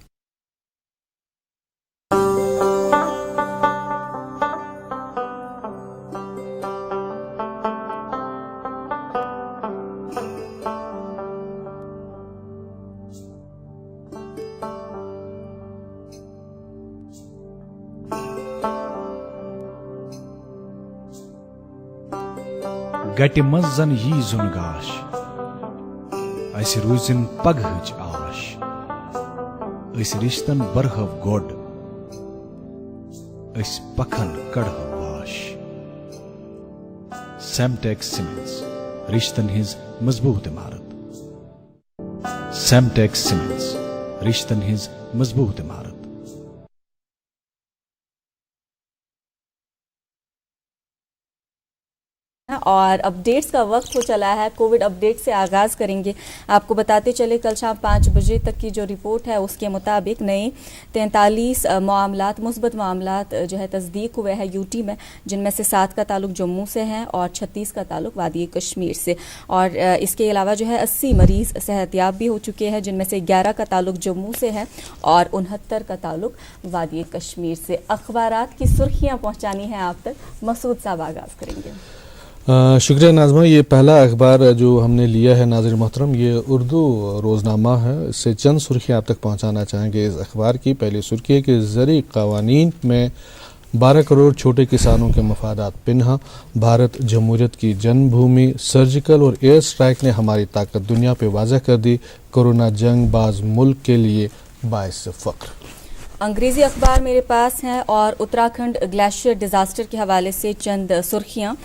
गटि मंज जन यी जुन गाश, अस रूजिन पगहच आश, अस रिश्तन बरहव गोड, अस पखन कड़हव वाश। सेमटेक्स सीमेंट्स, रिश्तन हिज मजबूत इमारत। सेमटेक्स सीमेंट्स, रिश्तन हिज मजबूत इमारत। और अपडेट्स का वक्त हो चला है। कोविड अपडेट से आगाज़ करेंगे। आपको बताते चले कल शाम 5 बजे तक की जो रिपोर्ट है उसके मुताबिक नए 43 मामलात मुस्बत मामलात जो है तस्दीक हुए हैं यूटी में, जिनमें से 7 का ताल्लुक जम्मू से है और 36 का ताल्लुक वादी कश्मीर से। और इसके अलावा जो है 80 मरीज़ सेहतयाब भी हो चुके हैं, जिनमें से 11 का ताल्लुक जम्मू से है और 69 का ताल्लुक वादी कश्मीर से। अखबारात की सुर्खियां पहुंचानी है आप तक, मसूद साहब आगाज़ करेंगे। शुक्रिया नाज़मा। ये पहला अखबार जो हमने लिया है नाज़रीन मोहतरम, ये उर्दू रोज़नामा है। इससे चंद सुर्खियाँ आप तक पहुँचाना चाहेंगे। इस अखबार की पहली सुर्खी है कि ज़री क़वानीन में 12 करोड़ छोटे किसानों के मफादात पिन्हा, भारत जमहूरियत की जन्मभूमि, सर्जिकल और एयर स्ट्राइक ने हमारी ताकत दुनिया पे वाज़ह कर दी, कोरोना जंग बाज मुल्क के लिए बाइस फ़ख्र। अंग्रेज़ी अखबार मेरे पास हैं और उत्तराखंड ग्लेशियर डिज़ास्टर के हवाले से चंद सुर्खियाँ।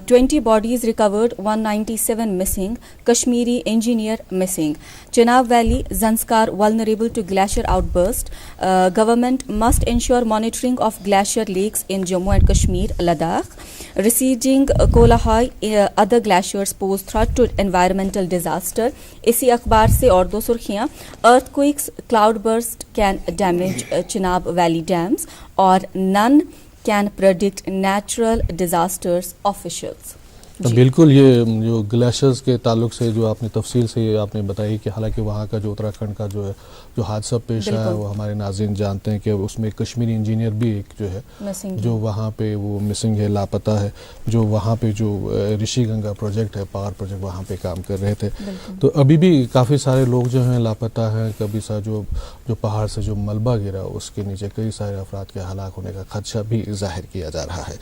20 bodies recovered, 197 missing, Kashmiri engineer missing. Chenab Valley, Zanskar vulnerable to glacier outburst. Government must ensure monitoring of glacier lakes in Jammu and Kashmir, Ladakh. Receding Kolahai, other glaciers pose threat to environmental disaster. इसी अखबार से और 2 सुर्खियाँ। Earthquakes, cloudburst can damage Chenab Valley dams और none can predict natural disasters officials। बिल्कुल, ये जो glaciers के ताल्लुक से जो आपने तफसील से आपने बताई कि हालांकि वहाँ का जो उत्तराखंड का जो है जो हादसा पेश आया है वो हमारे नाज़रीन जानते हैं कि उसमें कश्मीरी इंजीनियर भी एक जो है जो वहाँ पे वो मिसिंग है, लापता है, जो वहाँ पे जो ऋषि गंगा प्रोजेक्ट है, पावर प्रोजेक्ट, वहाँ पे काम कर रहे थे। तो अभी भी काफ़ी सारे लोग जो हैं लापता हैं। कभी सा जो पहाड़ से जो मलबा गिरा उसके नीचे कई सारे अफराद के हलाक होने का खदशा भी जाहिर किया जा रहा है।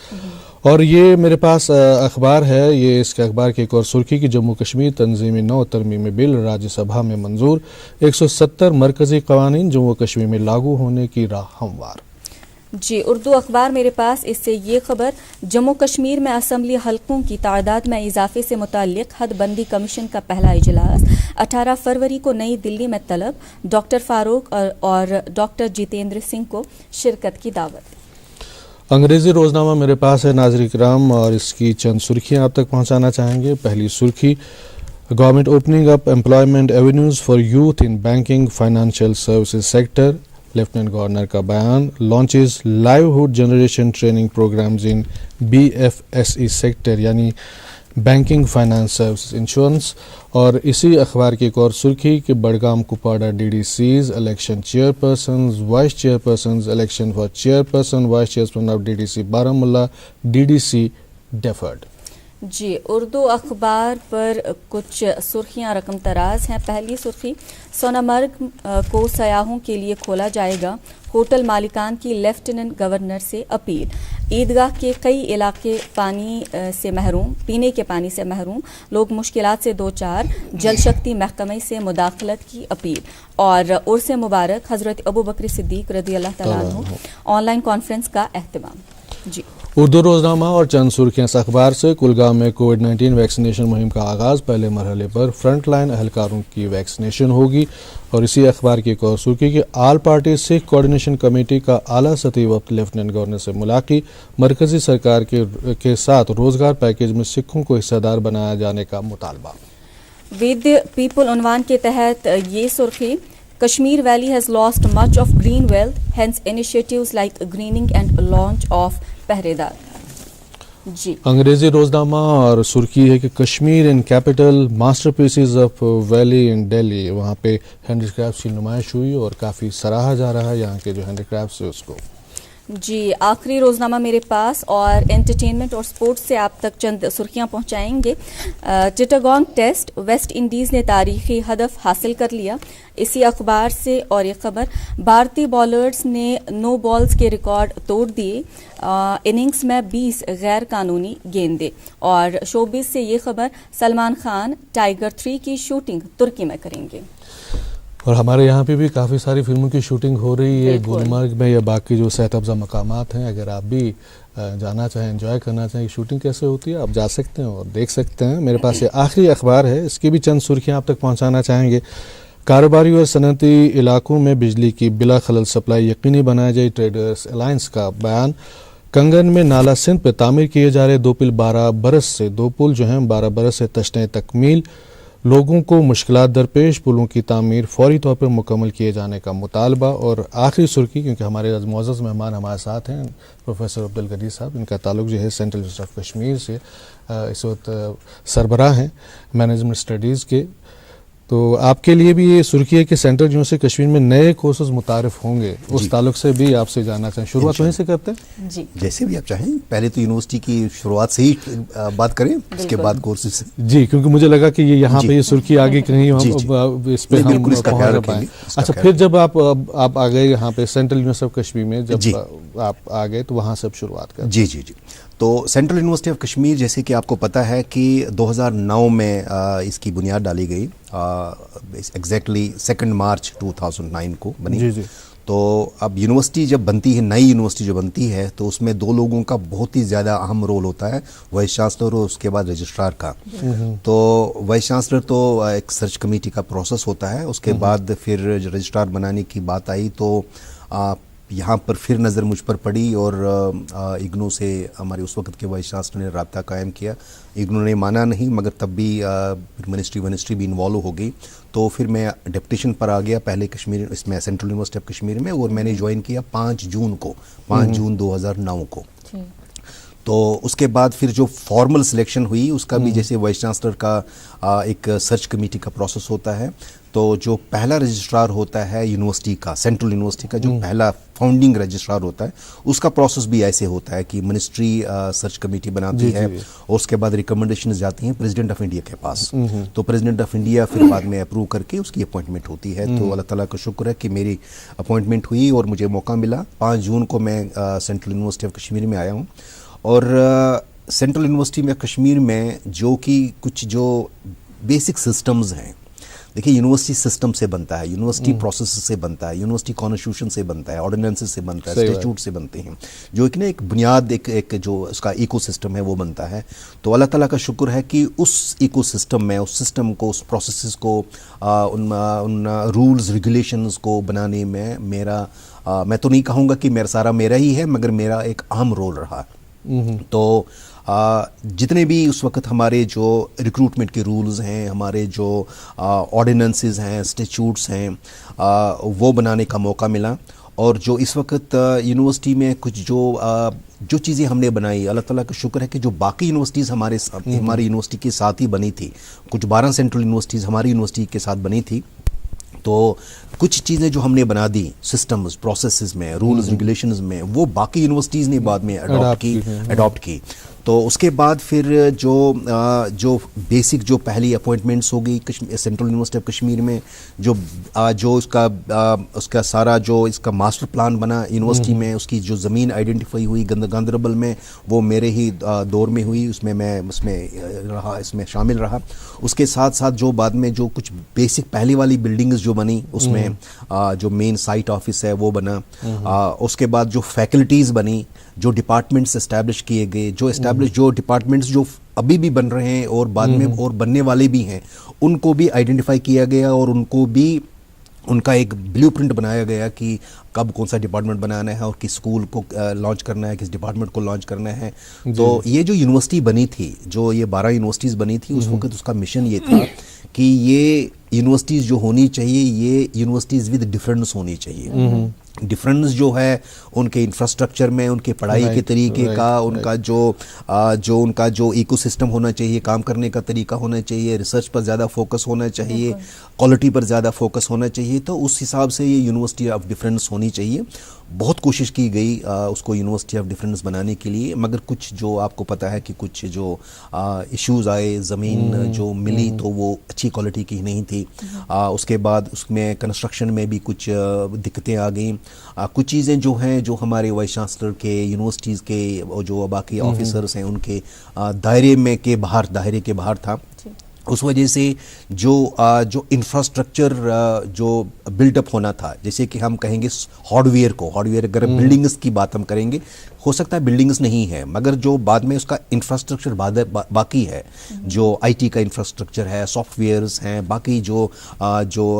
और ये मेरे पास अखबार है, ये इसके अखबार की एक और सुर्खी कि जम्मू कश्मीर तंजीमी नौ तरमीमी बिल राज्यसभा में मंजूर, 170 मरकजी कवानीन जम्मू कश्मीर में लागू होने की राह हमवार। जी, उर्दू अखबार मेरे पास, इससे ये खबर, जम्मू कश्मीर में असम्बली हल्कों की तादाद में इजाफे से मुताल्लिक हदबंदी कमीशन का पहला इजलास 18 फरवरी को नई दिल्ली में तलब, डॉक्टर फारूक और डॉक्टर जितेंद्र सिंह को शिरकत की दावत। अंग्रेज़ी रोज़नामा मेरे पास है नाज़रीन किराम और इसकी चंद सुर्खियाँ आप तक पहुँचाना चाहेंगे। पहली सुर्खी, government opening up employment avenues for youth in banking financial services sector, lieutenant governor का बयान, launches livelihood generation training programs in BFSE sector यानी बैंकिंग, फाइनेंस, सर्विस, इंश्योरेंस। और इसी अखबार की एक और सुर्खी कि Budgam Kupwara DDCs election chairperson, vice chairperson, election for chairperson, vice chairperson of DDC Baramulla, DDC deferred. जी, उर्दू अखबार पर कुछ सुर्खियां रकम तराज हैं। पहली सुर्खी, सोनामर्ग को सयाहों के लिए खोला जाएगा, होटल मालिकान की लेफ्टिनेंट गवर्नर से अपील। ईदगाह के कई इलाके पानी से महरूम, पीने के पानी से महरूम, लोग मुश्किलात से दो चार, जल शक्ति महकमे से मुदाखलत की अपील। और उर्स मुबारक हज़रत अबू बकर सिद्दीक रज़ी अल्लाह तआला अन्हु ऑनलाइन कॉन्फ्रेंस का एहतमाम। जी, उर्दू रोज़नामा और चंद सुर्खियां इस अखबार से। कुलगाम में कोविड-19 वैक्सीनेशन मुहिम का आगाज़, पहले मरहले पर फ्रंटलाइन अहलकारों की वैक्सीनेशन होगी। और इसी अखबार की एक और सुर्खी कि आल पार्टी सिख कोऑर्डिनेशन कमेटी का आला सतही वक्त लेफ्टिनेंट गवर्नर से मुलाकात, मरकजी सरकार के साथ रोजगार पैकेज में सिखों को हिस्सेदार बनाया जाने का मुतालबा। विद पीपल उन्वान के तहत ये सुर्खी, Kashmir valley has lost much of green wealth, hence initiatives like greening and launch of पहरेदार। जी, अंग्रेजी रोजनामा और सुर्खी है कि Kashmir in capital masterpieces of valley in Delhi, वहाँ पे हैंडीक्राफ्ट की नुमाइश हुई और काफ़ी सराहा जा रहा है यहाँ के जो हैंडीक्राफ्ट है उसको। जी, आखिरी रोज़नामा मेरे पास और एंटरटेनमेंट और स्पोर्ट्स से आप तक चंद सुर्खियां पहुंचाएंगे। चिटागोंग टेस्ट, वेस्ट इंडीज़ ने तारीखी हदफ हासिल कर लिया। इसी अखबार से और ये खबर, भारतीय बॉलर्स ने नो बॉल्स के रिकॉर्ड तोड़ दिए, इनिंग्स में 20 गैर कानूनी गेंदें। और शोबिस से ये खबर, सलमान खान टाइगर 3 की शूटिंग तुर्की में करेंगे। और हमारे यहाँ पे भी काफ़ी सारी फिल्मों की शूटिंग हो रही है गुलमर्ग में या बाकी जो सेहत अफजा मकामात हैं। अगर आप भी जाना चाहें, एंजॉय करना चाहें शूटिंग कैसे होती है, आप जा सकते हैं और देख सकते हैं। मेरे पास ये आखिरी अखबार है, इसकी भी चंद सुर्खियाँ आप तक पहुँचाना चाहेंगे। कारोबारी और सनती इलाकों में बिजली की बिला खलल सप्लाई यकीनी बनाई जाए, ट्रेडर्स अलायंस का बयान। कंगन में नाला सिंध पे तामीर किए जा रहे 2 पुल 12 बरस से 2 पुल जो हैं 12 बरस से तशने तकमील, लोगों को मुश्किलात दरपेश, पुलों की तामीर फौरी तौर पर मुकम्मल किए जाने का मुतालबा। और आखिरी सुर्खी, क्योंकि हमारे मोअज़्ज़ज़ मेहमान हमारे साथ हैं प्रोफेसर अब्दुल गनी साहब, इनका ताल्लुक जो है सेंट्रल यूनिवर्सिटी ऑफ कश्मीर से इस वक्त सरबराह हैं मैनेजमेंट स्टडीज़ के। तो आपके लिए भी ये सुर्खी है कि सेंट्रल यूनिवर्सिटी कश्मीर में नए कोर्सेज मुतारिफ होंगे, उस ताल्लुक से भी आपसे जानना चाहें। शुरुआत वहीं से करते हैं जी, जैसे भी आप चाहें, पहले तो यूनिवर्सिटी की शुरुआत से ही बात करें, उसके बाद कोर्सेज से। जी, क्योंकि मुझे लगा कि ये यहाँ पे ये सुर्खी आगे कहीं जी, हम इस पे नहीं, हम बिल्कुल इसका ख्याल पहुँच पाएँ। रखेंगे, इसका अच्छा, ख्याल फिर जब आप आ गए यहाँ पे सेंट्रल यूनिवर्सिटी ऑफ कश्मीर में, जी। जब आप आ गए तो वहाँ से अब शुरुआत कर। जी जी जी। तो सेंट्रल यूनिवर्सिटी ऑफ कश्मीर, जैसे कि आपको पता है कि 2009 में इसकी बुनियाद डाली गई, एग्जैक्टली 2 मार्च 2009 को बनी। जी जी। तो अब यूनिवर्सिटी जब बनती है, नई यूनिवर्सिटी जो बनती है, तो उसमें 2 लोगों का बहुत ही ज़्यादा अहम रोल होता है, वाइस चांसलर और उसके बाद रजिस्ट्रार का। तो वाइस चांसलर तो एक सर्च कमेटी का प्रोसेस होता है, उसके बाद फिर रजिस्ट्रार बनाने की बात आई तो यहाँ पर फिर नज़र मुझ पर पड़ी और इग्नू से हमारे उस वक्त के वाइस चांसलर ने रब्ता कायम किया। इग्नू ने माना नहीं, मगर तब भी मिनिस्ट्री भी इन्वॉल्व हो गई। तो फिर मैं डेप्यूटेशन पर आ गया, पहले कश्मीर इसमें सेंट्रल यूनिवर्सिटी ऑफ कश्मीर में, और मैंने ज्वाइन किया 5 जून 2009 को। तो उसके बाद फिर जो फॉर्मल सिलेक्शन हुई उसका भी जैसे वाइस चांसलर का एक सर्च कमेटी का प्रोसेस होता है, तो जो पहला रजिस्ट्रार होता है यूनिवर्सिटी का, सेंट्रल यूनिवर्सिटी का जो पहला फाउंडिंग रजिस्ट्रार होता है, उसका प्रोसेस भी ऐसे होता है कि मिनिस्ट्री सर्च कमेटी बनाती है और उसके बाद रिकमेंडेशन जाती हैं प्रेसिडेंट ऑफ इंडिया के पास। तो प्रेसिडेंट ऑफ इंडिया फिर बाद में अप्रूव करके उसकी अपॉइंटमेंट होती है। तो अल्लाह ताला का शुक्र है कि मेरी अपॉइंटमेंट हुई और मुझे मौका मिला। 5 जून को मैं सेंट्रल यूनिवर्सिटी ऑफ कश्मीर में आया हूँ। और सेंट्रल यूनिवर्सिटी में कश्मीर में जो कि कुछ जो बेसिक सिस्टम्स हैं, देखिए यूनिवर्सिटी सिस्टम से बनता है, यूनिवर्सिटी प्रोसेस से बनता है, यूनिवर्सिटी कॉन्स्टिट्यूशन से बनता है, ऑर्डिनेंसेस से बनता है, स्टैट्यूट से बनते हैं, जो एक ना एक बुनियाद एक जो उसका इकोसिस्टम है वो बनता है। तो अल्लाह ताला का शुक्र है कि उस इकोसिस्टम में, उस सिस्टम को, उस प्रोसेसेस को, उन रूल्स रेगुलेशंस को बनाने में मेरा मैं तो नहीं कहूँगा कि मेरा ही है, मगर मेरा एक अहम रोल रहा। तो जितने भी उस वक्त हमारे जो रिक्रूटमेंट के रूल्स हैं, हमारे जो ऑर्डिनेंसेस हैं, स्टैट्यूट्स हैं, वो बनाने का मौका मिला। और जो इस वक्त यूनिवर्सिटी में कुछ जो चीज़ें हमने बनाई, अल्लाह ताला का शुक्र है कि जो बाकी यूनिवर्सिटीज़ हमारी यूनिवर्सिटी के साथ ही बनी थी, कुछ 12 सेंट्रल यूनिवर्सिटीज़ हमारी यूनिवर्सिटी के साथ बनी थी, तो कुछ चीज़ें जो हमने बना दी सिस्टम्स, प्रोसेसेस में, रूल्स रेगुलेशंस में, वो बाकी यूनिवर्सिटीज़ ने बाद में अडॉप्ट की। तो उसके बाद फिर जो बेसिक जो पहली अपॉइंटमेंट्स हो गई सेंट्रल यूनिवर्सिटी ऑफ कश्मीर में, जो उसका सारा जो इसका मास्टर प्लान बना यूनिवर्सिटी में, उसकी जो ज़मीन आइडेंटिफाई हुई गांदरबल में, वो मेरे ही दौर में हुई, इसमें शामिल रहा। उसके साथ साथ जो बाद में जो कुछ बेसिक पहली वाली बिल्डिंग्स जो बनी, उसमें जो मेन साइट ऑफिस है वो बना। उसके बाद जो फैकल्टीज़ बनी, जो डिपार्टमेंट्स एस्टैब्लिश किए गए, जो डिपार्टमेंट्स जो अभी भी बन रहे हैं और बाद में और बनने वाले भी हैं, उनको भी आइडेंटिफाई किया गया और उनको भी उनका एक ब्लूप्रिंट बनाया गया कि कब कौन सा डिपार्टमेंट बनाना है और किस स्कूल को लॉन्च करना है, किस डिपार्टमेंट को लॉन्च करना है। तो ये जो यूनिवर्सिटी बनी थी, जो ये 12 यूनिवर्सिटीज़ बनी थी, उस वक्त उसका मिशन ये था कि ये यूनिवर्सिटीज़ जो होनी चाहिए, ये यूनिवर्सिटीज़ विद डिफरेंस होनी चाहिए। डिफरेंस जो है उनके इंफ्रास्ट्रक्चर में, उनके पढ़ाई के तरीके का, उनका उनका जो इकोसिस्टम होना चाहिए, काम करने का तरीका होना चाहिए, रिसर्च पर ज़्यादा फोकस होना चाहिए, क्वालिटी पर ज़्यादा फोकस होना चाहिए। तो उस हिसाब से ये यूनिवर्सिटी ऑफ डिफरेंस होनी चाहिए। बहुत कोशिश की गई उसको यूनिवर्सिटी ऑफ डिफरेंस बनाने के लिए, मगर कुछ जो आपको पता है कि कुछ जो इश्यूज़ आए, ज़मीन जो मिली तो वो अच्छी क्वालिटी की नहीं थी। उसके बाद उसमें कंस्ट्रक्शन में भी कुछ दिक्कतें आ गई। कुछ चीज़ें जो हैं, जो हमारे वाइस चांसलर के, यूनिवर्सिटीज़ के जो बाकी ऑफिसर्स हैं, उनके दायरे के बाहर था। उस वजह से जो इंफ्रास्ट्रक्चर जो बिल्डअप होना था, जैसे कि हम कहेंगे हार्डवेयर अगर बिल्डिंग्स की बात हम करेंगे, हो सकता है बिल्डिंग्स नहीं है, मगर जो बाद में उसका इंफ्रास्ट्रक्चर बाकी है, जो आईटी का इंफ्रास्ट्रक्चर है, सॉफ्टवेयर्स हैं, बाकी जो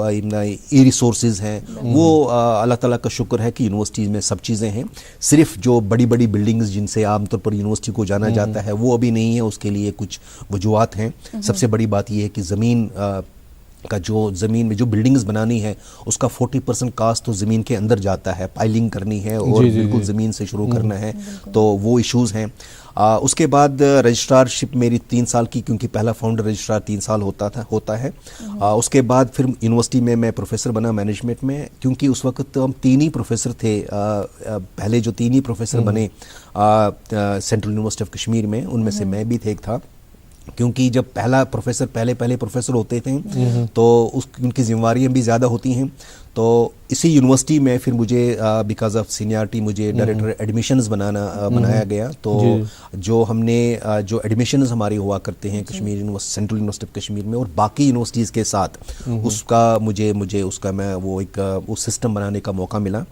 ई रिसोर्सेज हैं, वो अल्लाह ताला का शुक्र है कि यूनिवर्सिटीज़ में सब चीज़ें हैं। सिर्फ जो बड़ी बड़ी बिल्डिंग्स जिनसे आमतौर पर यूनिवर्सिटी को जाना जाता है वो अभी नहीं है, उसके लिए कुछ वजूहात हैं। सबसे बड़ी बात यह है कि ज़मीन में जो बिल्डिंग्स बनानी है उसका 40% कास्ट तो ज़मीन के अंदर जाता है, पाइलिंग करनी है और बिल्कुल ज़मीन से शुरू करना है, तो वो इश्यूज़ हैं। उसके बाद रजिस्ट्रारशिप मेरी 3 साल की, क्योंकि पहला फाउंडर रजिस्ट्रार 3 साल होता है। उसके बाद फिर यूनिवर्सिटी में मैं प्रोफेसर बना मैनेजमेंट में, क्योंकि उस वक्त हम 3 ही प्रोफेसर थे। पहले जो 3 ही प्रोफेसर बने सेंट्रल यूनिवर्सिटी ऑफ कश्मीर में, उनमें से मैं भी एक था। क्योंकि जब पहले प्रोफेसर होते थे तो उनकी जिम्मेवारियां भी ज़्यादा होती हैं। तो इसी यूनिवर्सिटी में फिर मुझे बिकॉज ऑफ सीनियरिटी मुझे डायरेक्टर एडमिशन्स बनाया गया। तो जो एडमिशन्स हमारे हुआ करते हैं सेंट्रल यूनिवर्सिटी ऑफ कश्मीर में और बाकी यूनिवर्सिटीज़ के साथ, उसका मुझे उसका मैं वो सिस्टम बनाने का मौका मिला।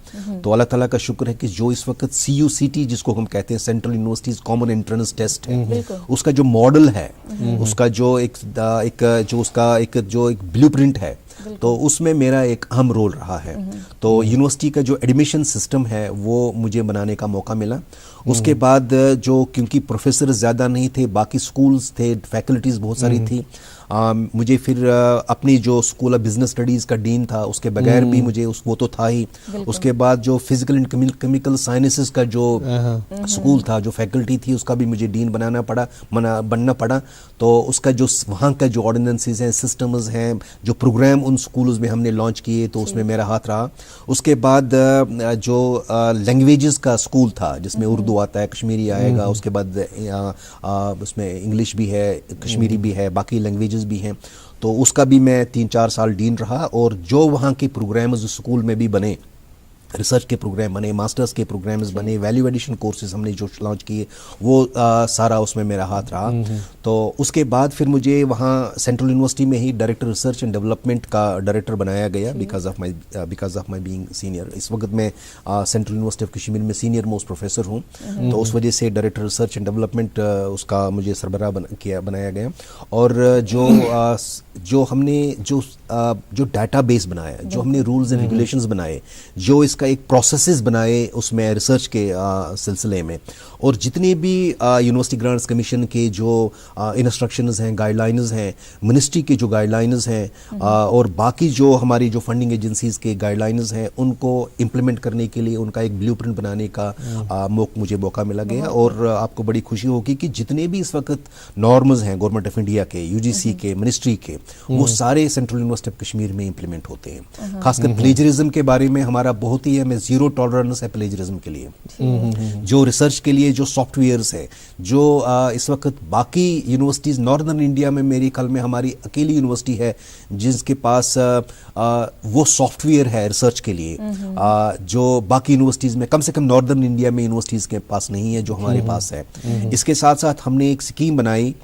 तो अल्लाह ताला का शुक्र है कि जो इस वक्त CUCT जिसको हम कहते हैं central universities common entrance test है, उसका जो मॉडल है, उसका जो एक ब्लूप्रिंट है, तो उसमें मेरा एक अहम रोल रहा है। तो यूनिवर्सिटी का जो एडमिशन सिस्टम है वो मुझे बनाने का मौका मिला। उसके बाद क्योंकि प्रोफेसर ज़्यादा नहीं थे, बाकी स्कूल्स थे, फैकल्टीज़ बहुत सारी थी, मुझे फिर अपनी जो स्कूल ऑफ बिजनेस स्टडीज़ का डीन था उसके बगैर भी मुझे वो तो था ही। उसके बाद जो फिजिकल एंड केमिकल साइंसेस का जो स्कूल था, जो फैकल्टी थी, उसका भी मुझे डीन बनना पड़ा। तो उसका जो वहाँ का जो ऑर्डिनेंसेस हैं, सिस्टम्स हैं, जो प्रोग्राम उन स्कूल्स में हमने लॉन्च किए, तो उसमें मेरा हाथ रहा। उसके बाद जो लैंग्वेजेस का स्कूल था जिसमें उर्दू आता है, कश्मीरी आएगा, उसके बाद उसमें इंग्लिश भी है, कश्मीरी भी है, बाकी लैंग्वेजेस भी हैं, तो उसका भी मैं 3-4 साल डीन रहा। और जो वहाँ के प्रोग्राम्स स्कूल में भी बने, रिसर्च के प्रोग्राम बने, मास्टर्स के प्रोग्राम्स बने, वैल्यू एडिशन कोर्सेज हमने जो लॉन्च किए, वो सारा उसमें मेरा हाथ रहा। तो उसके बाद फिर मुझे वहाँ सेंट्रल यूनिवर्सिटी में ही डायरेक्टर रिसर्च एंड डेवलपमेंट का डायरेक्टर बनाया गया because of my being senior. इस वक्त मैं सेंट्रल यूनिवर्सिटी ऑफ कश्मीर में सीनियर मोस्ट प्रोफेसर हूँ, तो उस वजह से डायरेक्टर रिसर्च एंड डेवलपमेंट उसका मुझे सरबराह बनाया गया। और जो हमने जो डाटाबेस बनाया, जो हमने रूल्स एंड रेगुलेशंस बनाए, जो इसका एक प्रोसेसेस बनाए उसमें रिसर्च के सिलसिले में, और जितने भी यूनिवर्सिटी ग्रांट्स कमीशन के जो इंस्ट्रक्शंस हैं, गाइडलाइंस हैं, मिनिस्ट्री के जो गाइडलाइंस हैं, और बाकी जो हमारी जो फंडिंग एजेंसीज के गाइडलाइंस हैं, उनको इम्प्लीमेंट करने के लिए उनका एक ब्लूप्रिंट बनाने का मुझे मौका मिला गया। और आपको बड़ी खुशी होगी कि जितने भी इस वक्त नॉर्म्स हैं गवर्नमेंट ऑफ इंडिया के, UGC के, मिनिस्ट्री के, वो सारे सेंट्रल यूनिवर्सिटी ऑफ कश्मीर में इम्प्लीमेंट होते हैं। खासकर प्लेजरिज्म के बारे में हमारा बहुत ही हमें जीरो टॉलरेंस है प्लेजरिज्म के लिए। जो रिसर्च के लिए जो सॉफ्टवेयर्स है, जो इस वक्त बाकी यूनिवर्सिटीज़ नॉर्दर्न इंडिया में मेरे ख्याल में हमारी अकेली यूनिवर्सिटी है जिसके पास वो सॉफ्टवेयर है रिसर्च के लिए, जो बाकी यूनिवर्सिटीज़ में, कम से कम नॉर्दर्न इंडिया में यूनिवर्सिटीज़ के पास नहीं है, जो हमारे पास है। इसके साथ साथ हमने एक स्कीम बनाई,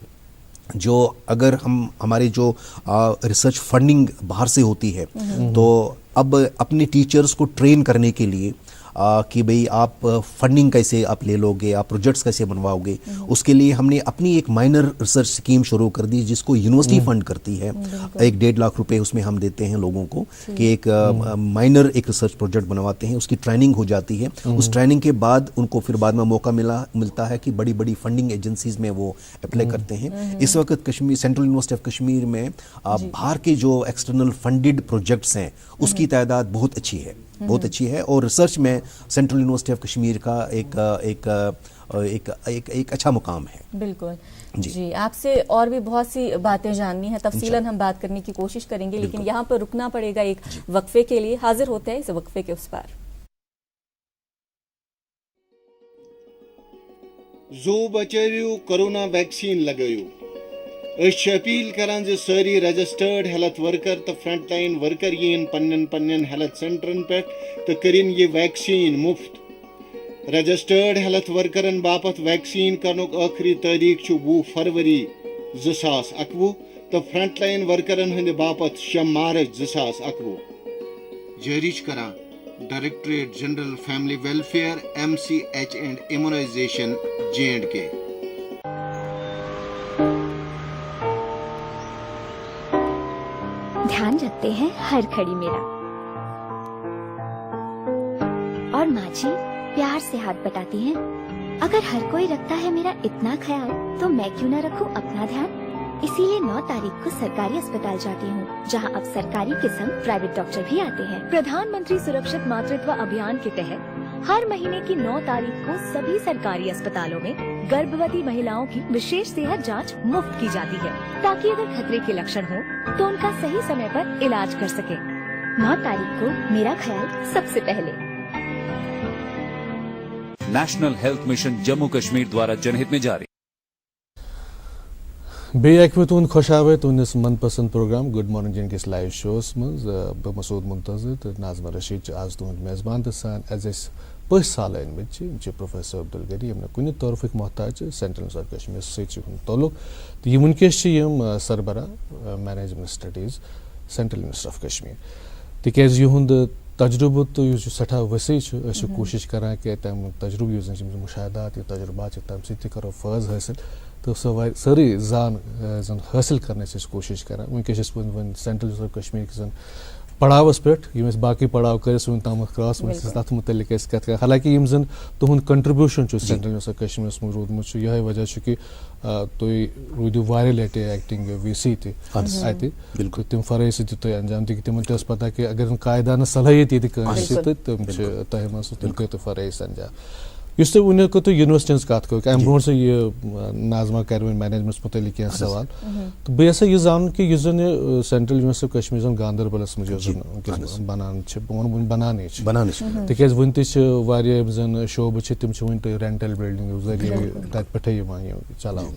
जो अगर हमारे जो रिसर्च फंडिंग बाहर से होती है, तो अब अपने टीचर्स को ट्रेन करने के लिए कि भाई आप फंडिंग कैसे आप ले लोगे, आप प्रोजेक्ट्स कैसे बनवाओगे, उसके लिए हमने अपनी एक माइनर रिसर्च स्कीम शुरू कर दी जिसको यूनिवर्सिटी फंड करती है। 1-1.5 लाख रुपए उसमें हम देते हैं लोगों को कि एक माइनर एक रिसर्च प्रोजेक्ट बनवाते हैं, उसकी ट्रेनिंग हो जाती है। उस ट्रेनिंग के बाद उनको फिर बाद में मौका मिलता है कि बड़ी बड़ी फंडिंग एजेंसीज में वो अप्लाई करते हैं। इस वक्त सेंट्रल यूनिवर्सिटी ऑफ कश्मीर में बाहर के जो एक्सटर्नल फंडेड प्रोजेक्ट्स हैं उसकी तादाद बहुत अच्छी है, और रिसर्च में सेंट्रल यूनिवर्सिटी ऑफ कश्मीर का एक अच्छा मुकाम है। बिल्कुल जी, आपसे और भी बहुत सी बातें जाननी है, तफसीलन हम बात करने की कोशिश करेंगे, लेकिन यहाँ पर रुकना पड़ेगा एक वक्फे के लिए। हाजिर होते हैं इस वक्फे के उस पार। जो बचारियो कोरोना वैक्सीन लगायो, अपील करान जे सारी रजिस्टर्ड हेल्थ वर्कर तो फ्रंट लाइन वर्कर यीन पन्न हेल्थ सेंटरन पे तो करिन ये वैक्सीन मुफ्त। रजिस्टर्ड हेल्थ वर्करन बापत वैक्सीन करनुक आखिरी तारीख 20 फरवरी 2021 तो फ्रंट लाइन वर्करन हंद बापत 6 मार्च 2021 जारी करा directorate general family welfare MCH and immunization J&K। ध्यान रखते हैं हर घड़ी मेरा, और माँ जी प्यार से हाथ बटाती हैं। अगर हर कोई रखता है मेरा इतना ख्याल, तो मैं क्यों न रखूं अपना ध्यान। इसीलिए 9 तारीख को सरकारी अस्पताल जाती हूँ, जहाँ अब सरकारी के संग प्राइवेट डॉक्टर भी आते हैं। प्रधानमंत्री सुरक्षित मातृत्व अभियान के तहत हर महीने की 9 तारीख को सभी सरकारी अस्पतालों में गर्भवती महिलाओं की विशेष सेहत जांच मुफ्त की जाती है, ताकि अगर खतरे के लक्षण हो तो उनका सही समय पर इलाज कर सके। 9 तारीख को मेरा ख्याल सबसे पहले। National health mission Jammu Kashmir द्वारा जनहित में जारी। बेअकवे तुन खुशावे तुनिस मनपसंद प्रोग्राम गुड मॉर्निंग जिन किस लाइव शोस मज मसूद मुंतज़िर तो नाज़मा रशीद आज तुन मेज़बान सान एज एस पस साल इन प्रोफेसर अब्दुल गनी यम कुन तौरफिक मोहताज सेंट्रल यूनिवर्सिटी ऑफ कश्मीर सहित तल्लुक तो ये वनकस सरबरा management studies central university of Kashmir तिकाज युहुंद तजुर्बे तो सठा वसी कोशिश करान कि तम तजुर्बे मुशाहदात तजुर्बात तम सत करो फर्ज हासिल तो सारी जान जन हासिल करने कोशिश करान। वनकस सेंट्रल यूनिवर्सिटी ऑफ कश्मीर कि पढ़ावस पे बाकी पढ़ाव कर तम क्रॉस तथ मुतलिक कत कर। हालांकि जन तुहद contribution central university of Kashmir मज रोदमुत यह वजह कि तुम रूदू वारे लटे एक्टिंग VC अत तम फरज तुम अंजाम दी तिमन पता कि अगर कायदाना सलाहियत ये तो तम तह मज तुम कर फरज अंजाम। इस तुम वन तो यूनिवर्सिटी कत कर अम ब्रो से यह नाज़मा कर मैनेजमेंट मुतलिक क्या सवाल तो बे यह जान कि सेंट्रल यूनिवर्सिटी ऑफ कश्मीर गांदरबलस मज बनान तिकाज वन तन शोब तम वन रेंटल बिल्डिंग जरिए तत पे चलान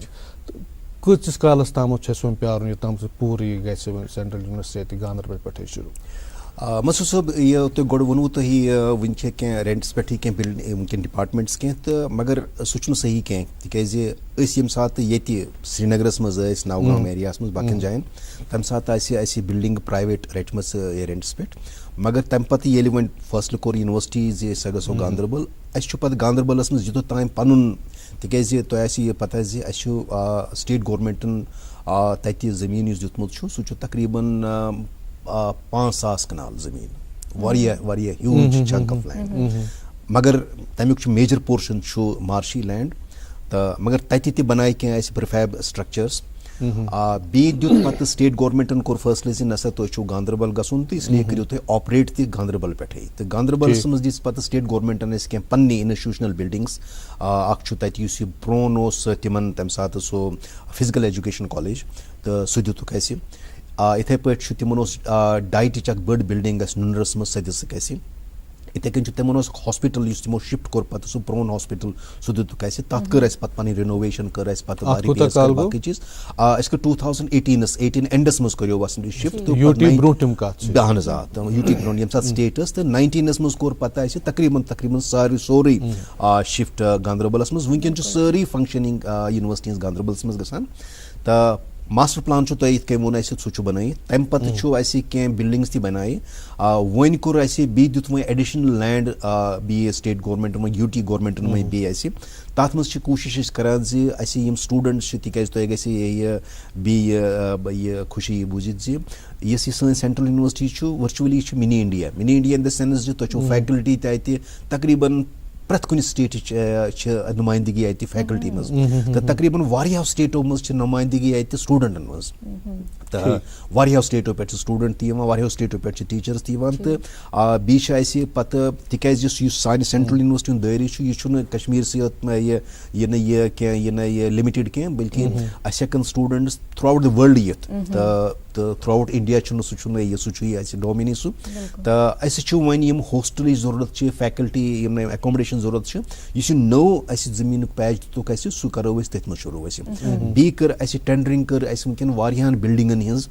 कतिस कालस तम वो प्यार योतम पूरी ग सेंट्रल यूनिवर्सिटी गांदरबल पे शुरू। मसूद साहब यह तो गोड़ वनू तो वन क्या रेंट्स पे क्या वनकन डिपार्टमेंट्स क्या तो मगर सह सही क्या तिकाज यम सात ये श्रीनगरस मज नौगाम एरियास मज बाकिन जायन तम सात बिल्डिंग प्राइवेट रटम रेंट्स पे मगर तम पे ये वन फैसले कोर यूनिवर्सिटी सह गो गांदरबल पे गांदरबलस मज युत ताम पन तिकाज तुह पता स्टेट गवर्नमेंटन तत जमीन दुतमुत सह तकरीबन 5,000 कनाल जमीन ह्यूज चंक ऑफ लैंड मगर तमिक मेजर पोर्शन मार्शी लैंड तो मगर तत बनाए क्या प्रिफैब स्ट्रक्चर्स बी दुत पत स्टेट गवर्नमेंटन कोर फैसले नसा तुम गांदरबल गसन तो इसलिए करो तुम ऑपरेट ति गांदरबल पे तो गांदरबलस मज दिस पत स्टेट गवर्नमेंटन क्या पन्ने इंस्टीट्यूशनल बिल्डिंग्स तत प्रोन तिमन तम सात सो फिजिकल एजुकेशन कॉलेज तो सह दुक इथे पे तिमन डाइट बड़ बिल्डिंग नुनरस मज सदिक इथे कन तिमन हॉस्पिटल तमो शिफ्ट कोर पे सह प्रोन हॉस्पिटल सह दुक तथ कर पे रिनोवेशन कर बाकी चीज 2018 एंडस मज करो शिफ्ट यूटी ब्रो ये स्टेट तो 19 मज कोर पे तकरीबन सोरे शिफ्ट गांदरबलस मज वनकन सारी फंक्शनिंग यूनिवर्सिटीज गांदरबलस मज गसान तो मास्टर प्लान तुम वो सह बनाई तम पे क्या बिल्डिंग्स ति बनाई वन कोर बी दुत वो एडिशनल लैंड बी स्टेट गवर्नमेंट में यूटी गवर्नमेंट में बी तथ मज कोशिश करान स्टूडेंट्स तिकाज तुम गई बी खुशी बूजित यस सन central university virtually mini India in the sense तुम फैकल्टी तकरीबन प्रत कुछ स्टेट नुमाइंदगी फैकल्टी मज तो तकरीबन वारियाह स्टेटों मज नुमाइंदगी स्टूडेंटन मज तो वारियाह स्टेटों पे स्टूडेंट वारियाह स्टेटों पे टीचर्स तो बी पत तिकाज सान सेंट्रल यूनिवर्सिटी दायरी यह कश्मीर ये क्या लिमिटेड क्या बल्कि अस हेकन students throughout the world यिथ तो थ्रू आउट इंडिया सह डोमिनी सह तो वन हॉस्टल जरूरत फैकल्टी एकोमोडेशन जरूरत नो जमीन पैच दितुक सह करो तथ मज शुरू बी कर टेंडरिंग कर वनकन वारियाहन बिल्डिंगन हज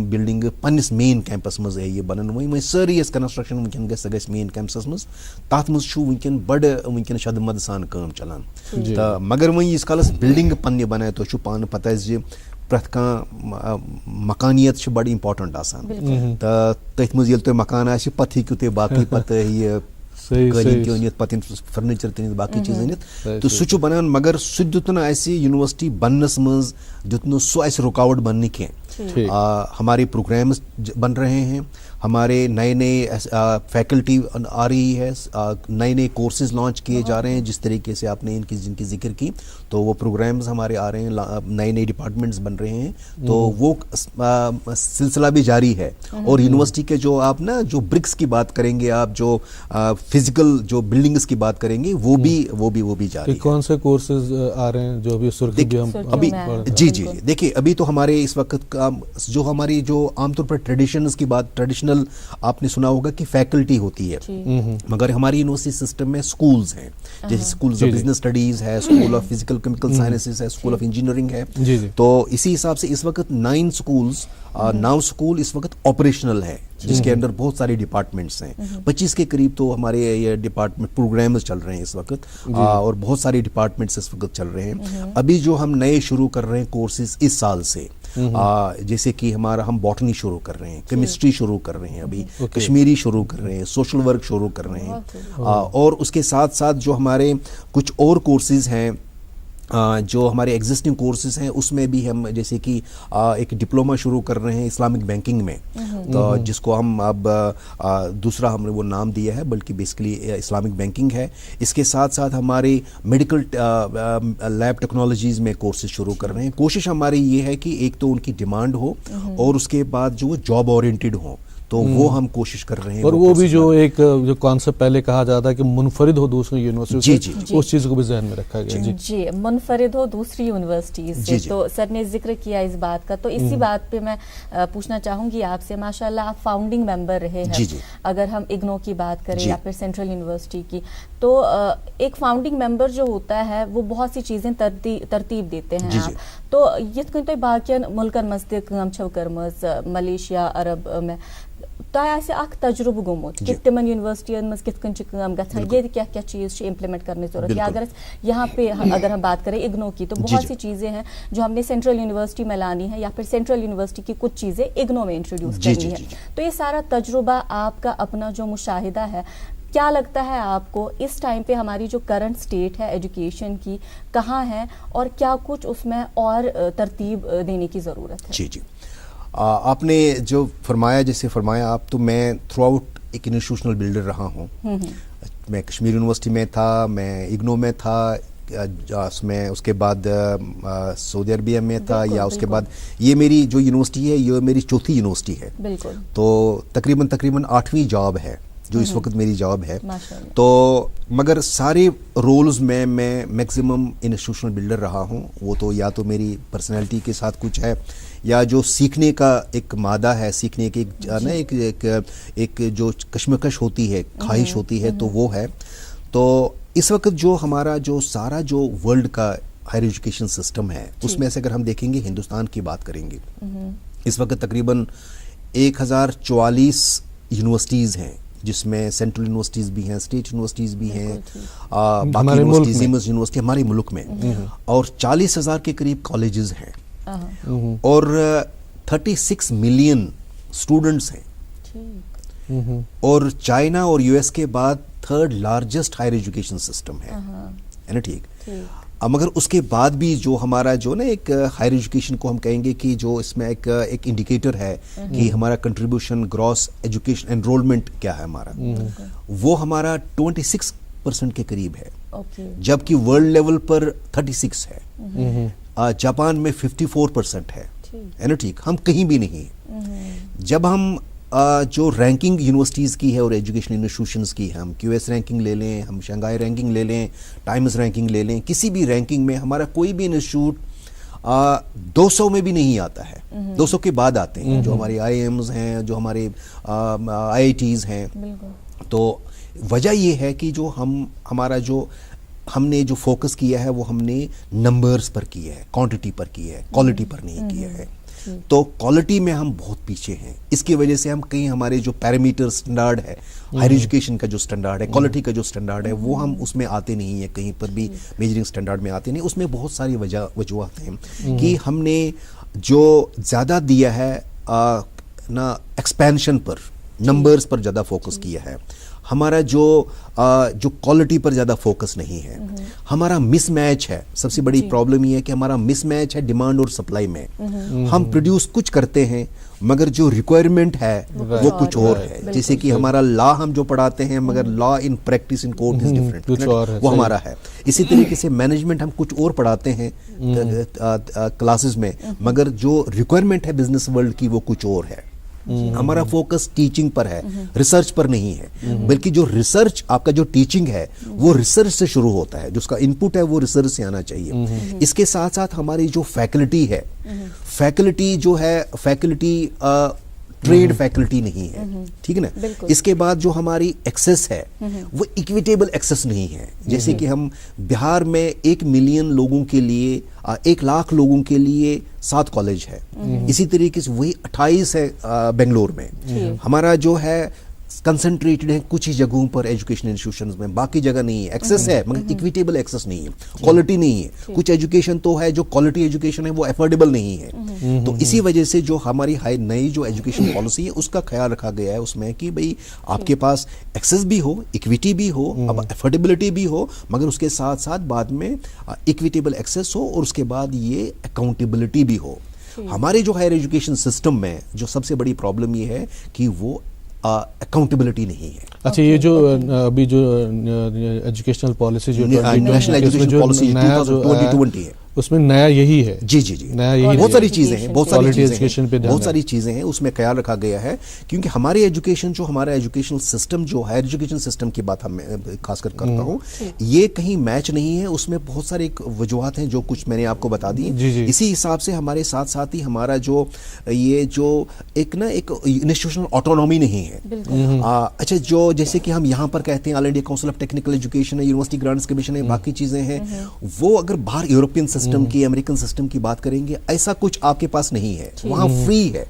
बिल्डिंग पन्निस मेन कैंपस मज बनन वो सारी कंस्ट्रक्शन वनकन गई मेन कैंपस मज तथ मज वनकन बड़ वनकन शदमद सान काम चलान तो मगर वो यीस कालस बिल्डिंग पन्ने बनाए तो पान पता प्रथ कह मकानियत बड़ी इंपॉर्टेंट आसान तो तथ मज ये मकान आसि पत हेकु तुम बाकी पत ये कालीन क्यों अनित पत फर्नीचर तनित बाकी चीज अनित तो सह बनान मगर सह दुत यूनिवर्सिटी बनस मज दुत सह रुकावट बनने कह हमारे प्रोग्राम्स बन रहे हैं, हमारे नए नए फैकल्टी आ रही है, नए नए कोर्सेज लॉन्च किए जा रहे हैं जिस तरीके से आपने जिनकी जिक्र की, तो वो प्रोग्राम्स हमारे आ रहे हैं, नए नए डिपार्टमेंट्स बन रहे हैं, तो वो सिलसिला भी जारी है। और यूनिवर्सिटी के जो आप ना जो ब्रिक्स की बात करेंगे, आप जो फिजिकल जो बिल्डिंग्स की बात करेंगे वो भी जारी है। कौन से कोर्सेज आ रहे हैं जो अभी सुर्खी भी हम अभी जी देखिए अभी तो हमारे इस वक्त का जो हमारी जो आमतौर पर ट्रेडिशनल आपने सुना होगा कि फैकल्टी होती है, मगर हमारी यूनिवर्सिटी सिस्टम में स्कूल्स हैं, जैसे स्कूल ऑफ बिजनेस स्टडीज है, school of physical chemical sciences है, स्कूल ऑफ इंजीनियरिंग है। तो इसी हिसाब से इस वक्त 9 स्कूल इस वक्त ऑपरेशनल है, जिसके अंदर बहुत सारे डिपार्टमेंट्स हैं, 25 के करीब तो हमारे ये डिपार्टमेंट प्रोग्राम्स चल रहे हैं इस वक्त, और बहुत सारे डिपार्टमेंट्स इस वक्त चल रहे हैं। अभी जो हम नए शुरू कर रहे हैं कोर्सेज इस साल से, जैसे कि हम बॉटनी शुरू कर रहे हैं, केमिस्ट्री शुरू कर रहे हैं, अभी कश्मीरी शुरू कर रहे हैं, सोशल वर्क शुरू कर रहे हैं, और उसके साथ साथ जो हमारे कुछ और कोर्सेज हैं, जो हमारे एग्जिस्टिंग कोर्सेज हैं उसमें भी हम जैसे कि एक डिप्लोमा शुरू कर रहे हैं इस्लामिक बैंकिंग में, तो जिसको हम अब दूसरा हमने वो नाम दिया है, बल्कि बेसिकली इस्लामिक बैंकिंग है। इसके साथ साथ हमारे मेडिकल लैब टेक्नोलॉजीज में कोर्सेज शुरू कर रहे हैं। कोशिश हमारी ये है कि एक तो उनकी डिमांड हो और उसके बाद जो जॉब ओरिएंटेड हो, तो वो हम कोशिश कर रहे हैं। और वो भी जो एक जो कॉन्सेप्ट पहले कहा जाता है कि मुनफरिद हो दूसरी यूनिवर्सिटी से, उस चीज को भी ध्यान में रखा गया। जी मुनफरिद हो दूसरी यूनिवर्सिटीज से, तो सर ने जिक्र किया इस बात का, तो इसी बात पे मैं पूछना चाहूंगी आपसे, माशाल्लाह आप फाउंडिंग मेंबर रहे हैं। अगर हम इग्नो की बात करें या फिर सेंट्रल यूनिवर्सिटी की, तो एक फाउंडिंग मेंबर जो होता है वो बहुत सी चीजें तरतीब देते हैं आप, तो ये बाकियन मुल्कन मज तम कर्मज मलेशिया अरब में तह तजुर्बे गोमुत कि तिमन यूनिवर्सिटियन मज कित क्या चीज़ इम्प्लीमेंट करने जरूरत, या अगर यहाँ पे अगर हम बात करें इग्नो की, तो बहुत सी चीज़ें हैं जो हमने सेंट्रल यूनिवर्सिटी में लानी है, या फिर सेंट्रल यूनिवर्सिटी की कुछ चीज़ें इग्नो में इंट्रोड्यूस करनी है। तो ये सारा तजुर्बा आपका अपना जो मुशाहिदा है, क्या लगता है आपको इस टाइम पे हमारी जो करंट स्टेट है एजुकेशन की कहाँ है, और क्या कुछ उसमें और तरतीब देने की ज़रूरत है? जी आपने जो फरमाया, जैसे फरमाया आप, तो मैं थ्रू आउट एक इंस्टीट्यूशनल बिल्डर रहा हूँ। मैं कश्मीर यूनिवर्सिटी में था, मैं इग्नो में था, उसमें उसके बाद सऊदी अरबिया में था, या उसके बाद ये मेरी जो यूनिवर्सिटी है ये मेरी चौथी यूनिवर्सिटी है, तो तकरीबन 8वीं जॉब है जो इस वक्त मेरी जॉब है। तो मगर सारे रोल्स में मैं मैक्सिमम इंस्टीट्यूशनल बिल्डर रहा हूँ। वो तो या तो मेरी पर्सनैलिटी के साथ कुछ है, या जो सीखने का एक मादा है, सीखने की एक जो कश्मकश होती है, ख्वाहिश होती है, तो वो है। तो इस वक्त जो हमारा जो सारा जो वर्ल्ड का हायर एजुकेशन सिस्टम है, उसमें से अगर हम देखेंगे, हिंदुस्तान की बात करेंगे, इस वक्त तकरीबन 1044 यूनिवर्सिटीज़ हैं, जिसमें सेंट्रल यूनिवर्सिटीज़ भी हैं, स्टेट यूनिवर्सिटीज़ भी हैं, बाकी यूनिवर्सिटी हमारे मुल्क में, और 40,000 के करीब कॉलेजेस हैं, और 36 मिलियन स्टूडेंट्स हैं, और चाइना और यूएस के बाद 3rd largest higher education system है ना, ठीक। मगर उसके बाद भी जो हमारा जो ना एक हायर एजुकेशन को हम कहेंगे कि जो इसमें एक इंडिकेटर है कि हमारा कंट्रीब्यूशन ग्रॉस एजुकेशन एनरोलमेंट क्या है हमारा, वो हमारा 26% के करीब है, जबकि वर्ल्ड लेवल पर 36 है, जापान में 54% है ना, ठीक। हम कहीं भी नहीं। जब हम जो रैंकिंग यूनिवर्सिटीज़ की है और एजुकेशन इंस्टीट्यूशंस की है, हम QS रैंकिंग ले लें, हम शंघाई रैंकिंग ले लें, टाइम्स रैंकिंग ले लें, किसी भी रैंकिंग में हमारा कोई भी इंस्टीट्यूट 200 में भी नहीं आता है, 200 के बाद आते हैं, जो हमारे IIMs हैं, जो हमारे IITs हैं। तो वजह ये है कि जो हमारा जो हमने जो फोकस किया है वो हमने नंबर्स पर किया है, क्वांटिटी पर किया है, क्वालिटी पर नहीं किया है। तो क्वालिटी में हम बहुत पीछे हैं, इसकी वजह से हम कहीं हमारे जो पैरामीटर स्टैंडर्ड है, हायर एजुकेशन का जो स्टैंडर्ड है, क्वालिटी का जो स्टैंडर्ड है, वो हम उसमें आते नहीं है, कहीं पर भी मेजरिंग स्टैंडर्ड में आते नहीं। उसमें बहुत सारी वजूहत हैं कि हमने जो ज़्यादा दिया है ना एक्सपेंशन पर, नंबर्स पर ज़्यादा फोकस किया है। हमारा जो क्वालिटी पर ज़्यादा फोकस नहीं है। हमारा मिसमैच है, सबसे बड़ी प्रॉब्लम ये है कि हमारा मिसमैच है डिमांड और सप्लाई में। हम प्रोड्यूस कुछ करते हैं मगर जो रिक्वायरमेंट है वो कुछ और है। जैसे कि हमारा लॉ हम जो पढ़ाते हैं मगर law in practice in court is different, वो हमारा है। इसी तरीके से मैनेजमेंट हम कुछ और पढ़ाते हैं क्लासेस में मगर जो रिक्वायरमेंट है बिजनेस वर्ल्ड की वो कुछ और है। हमारा फोकस टीचिंग पर है, रिसर्च पर नहीं है। बल्कि जो रिसर्च आपका जो टीचिंग है वो रिसर्च से शुरू होता है, जो उसका इनपुट है वो रिसर्च से आना चाहिए। इसके साथ साथ हमारी जो फैकल्टी है, फैकल्टी जो है फैकल्टी ट्रेड फैकल्टी नहीं है, ठीक है ना। इसके बाद जो हमारी एक्सेस है वो इक्विटेबल एक्सेस नहीं है। जैसे कि हम बिहार में 1 मिलियन लोगों के लिए 1 लाख लोगों के लिए 7 कॉलेज है। इसी तरीके से वही 28 है बेंगलोर में। हमारा जो है कंसंट्रेटेड है कुछ ही जगहों पर एजुकेशन इंस्टीट्यूशंस में, बाकी जगह नहीं है। एक्सेस है मगर इक्विटेबल एक्सेस नहीं है, क्वालिटी नहीं है। कुछ एजुकेशन तो है जो क्वालिटी एजुकेशन है वो अफोर्डेबल नहीं है। तो इसी वजह से जो हमारी नई जो एजुकेशन पॉलिसी है उसका ख्याल रखा गया है उसमें कि भाई आपके पास एक्सेस भी हो, इक्विटी भी हो, अब अफोर्डेबिलिटी भी हो, मगर उसके साथ साथ बाद में इक्विटेबल एक्सेस हो और उसके बाद ये अकाउंटेबिलिटी भी हो। हमारे जो हायर एजुकेशन सिस्टम में जो सबसे बड़ी प्रॉब्लम ये है कि वो अकाउंटेबिलिटी नहीं है। अच्छा, ये जो अभी जो एजुकेशनल पॉलिसी जो नेशनल एजुकेशन पॉलिसी 2020 है उसमें नया यही है। जी नया यही बहुत सारी चीजें हैं, बहुत सारी चीजें हैं उसमें ख्याल रखा गया है। क्योंकि हमारी एजुकेशन जो हमारा एजुकेशनल सिस्टम जो हायर एजुकेशन सिस्टम की बात हम खासकर करता हूँ, ये कहीं मैच नहीं है। उसमें बहुत सारे वजूहत हैं जो कुछ मैंने आपको बता दी। इसी हिसाब से हमारे साथ साथ ही हमारा जो ये जो एक इंस्टीट्यूशनल ऑटोनॉमी नहीं है। अच्छा, जो जैसे कि हम यहाँ पर कहते हैं all India council of technical education है, यूनिवर्सिटी ग्रांट्स कमीशन है, बाकी चीजें हैं, वो अगर बाहर यूरोपियन सिस्टम की, अमेरिकन सिस्टम की बात करेंगे, ऐसा कुछ आपके पास नहीं है। वहां फ्री है।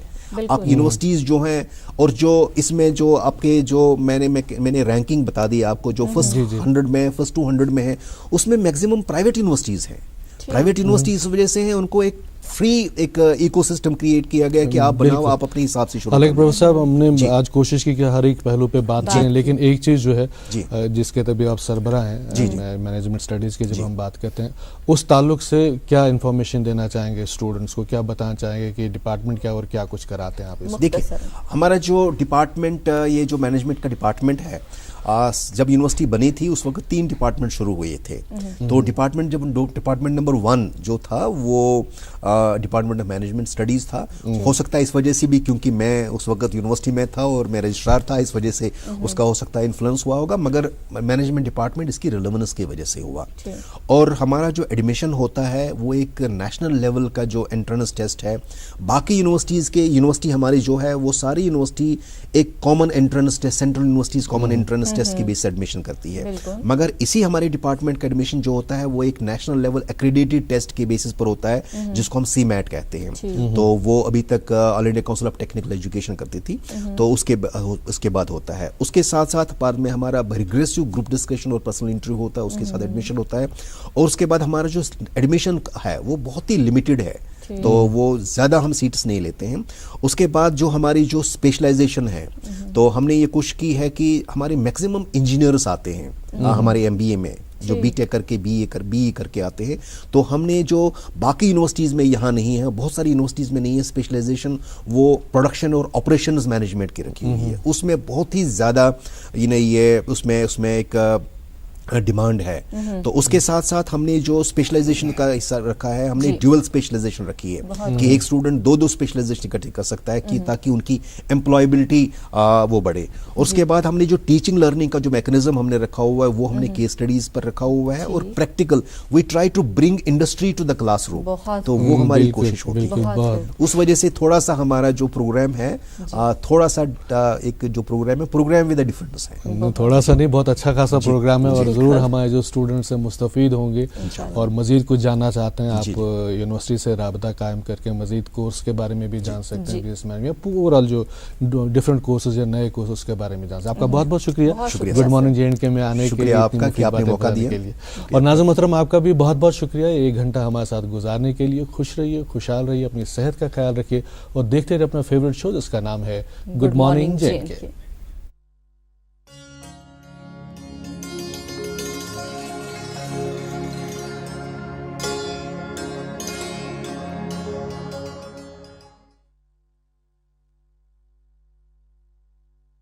आप यूनिवर्सिटीज जो हैं और जो इसमें जो आपके जो मैंने रैंकिंग बता दी आपको, जो फर्स्ट 100 में, फर्स्ट 200 में है, उसमें मैक्सिमम प्राइवेट यूनिवर्सिटीज हैं। प्राइवेट यूनिवर्सिटी इस वजह से है उनको एक फ्री एक इकोसिस्टम क्रिएट किया गया कि आप बनाओ, आप अपने हिसाब से शुरू। हालांकि प्रोफेसर साहब, हमने आज कोशिश की कि हर एक पहलू पे बात करें, लेकिन एक चीज जो है जिसके तभी आप सरबराह हैं मैनेजमेंट स्टडीज की, जब हम बात करते हैं उस ताल्लुक से क्या इन्फॉर्मेशन देना चाहेंगे स्टूडेंट्स को, क्या बताना चाहेंगे कि डिपार्टमेंट क्या और क्या कुछ कराते हैं आप? देखिए, हमारा जो डिपार्टमेंट, ये जो मैनेजमेंट का डिपार्टमेंट है, जब यूनिवर्सिटी बनी थी उस वक्त 3 डिपार्टमेंट शुरू हुए थे। तो डिपार्टमेंट नंबर 1 जो था वो डिपार्टमेंट ऑफ मैनेजमेंट स्टडीज था। हो सकता है इस वजह से भी, क्योंकि मैं उस वक्त यूनिवर्सिटी में था और मैं रजिस्ट्रार था, इस वजह से उसका हो सकता है इन्फ्लुएंस हुआ होगा, मगर मैनेजमेंट डिपार्टमेंट इसकी रिलेवेंस की वजह से हुआ। और हमारा जो एडमिशन होता है वो एक नेशनल लेवल का जो एंट्रेंस टेस्ट है। बाकी यूनिवर्सिटी हमारी जो है वो सारी यूनिवर्सिटी एक common entrance test, central universities common entrance test की बेस से एडमिशन करती है। मगर इसी हमारे डिपार्टमेंट का एडमिशन जो होता है वो एक नेशनल लेवल एक्रेडिटेड टेस्ट के बेसिस पर होता है, जिसको हम CMAT कहते हैं। तो वो अभी तक all India council of technical education करती थी, तो उसके बाद होता है। उसके साथ साथ बाद में हमारा रिग्रेसिव ग्रुप डिस्कशन और पर्सनल इंटरव्यू होता है, उसके साथ एडमिशन होता है। और उसके बाद हमारा जो एडमिशन है वो बहुत ही लिमिटेड है, तो वो ज़्यादा हम सीट्स नहीं लेते हैं। उसके बाद जो हमारी जो स्पेशलाइजेशन है, तो हमने ये कोशिश की है कि हमारे मैक्सिमम इंजीनियर्स आते हैं हमारे MBA में, जो BTech करके BE करके आते हैं। तो हमने जो बाकी यूनिवर्सिटीज़ में यहाँ नहीं है, बहुत सारी यूनिवर्सिटीज़ में नहीं है स्पेशलाइजेशन, वो प्रोडक्शन और ऑपरेशंस मैनेजमेंट की रखी हुई है। उसमें बहुत ही ज़्यादा ये उसमें एक डिमांड है। तो उसके साथ साथ हमने जो स्पेशलाइजेशन का हिस्सा रखा है, हमने ड्यूअल स्पेशलाइजेशन रखी है कि एक स्टूडेंट 2 स्पेशलाइजेशन इकट्ठे कर सकता है कि ताकि उनकी एम्प्लॉयबिलिटी वो बढ़े। और उसके बाद हमने जो टीचिंग लर्निंग का जो मैकेनिज्म हमने रखा हुआ है वो हमने केस स्टडीज पर रखा हुआ है, और practical we try to bring industry to the classroom, तो वो हमारी कोशिश होती है। उस वजह से थोड़ा सा हमारा जो प्रोग्राम है, थोड़ा सा एक जो प्रोग्राम है, प्रोग्राम विद अ डिफरेंस है। थोड़ा सा नहीं, बहुत अच्छा खासा प्रोग्राम है। और ज़रूर हमारे जो स्टूडेंट्स हैं मुस्तफ़ीद होंगे और मज़ीद कुछ जानना चाहते हैं, जी। आप यूनिवर्सिटी से राबता कायम करके मज़ीद कोर्स के बारे में भी जान सकते हैं, जी। बीएस मैम या ओवरऑल जो डिफरेंट कोर्सेज या नए कोर्सेज के बारे में जान सकते हैं। आपका बहुत बहुत शुक्रिया शुक्रिया गुड मॉर्निंग जे.एन.के में आने के शुक्रिया लिए, आपका इतनी कि आपने मुफीद मौका बातें दिया। बताने के लिए। और नाज़िर मोहतरम आपका भी बहुत बहुत शुक्रिया 1 घंटा हमारे साथ गुजारने के लिए। खुश रहिए, खुशहाल रहिए, अपनी सेहत का ख्याल रखिए और देखते रहिए अपना फेवरेट शो जिसका नाम है गुड मॉर्निंग जे.एन.के।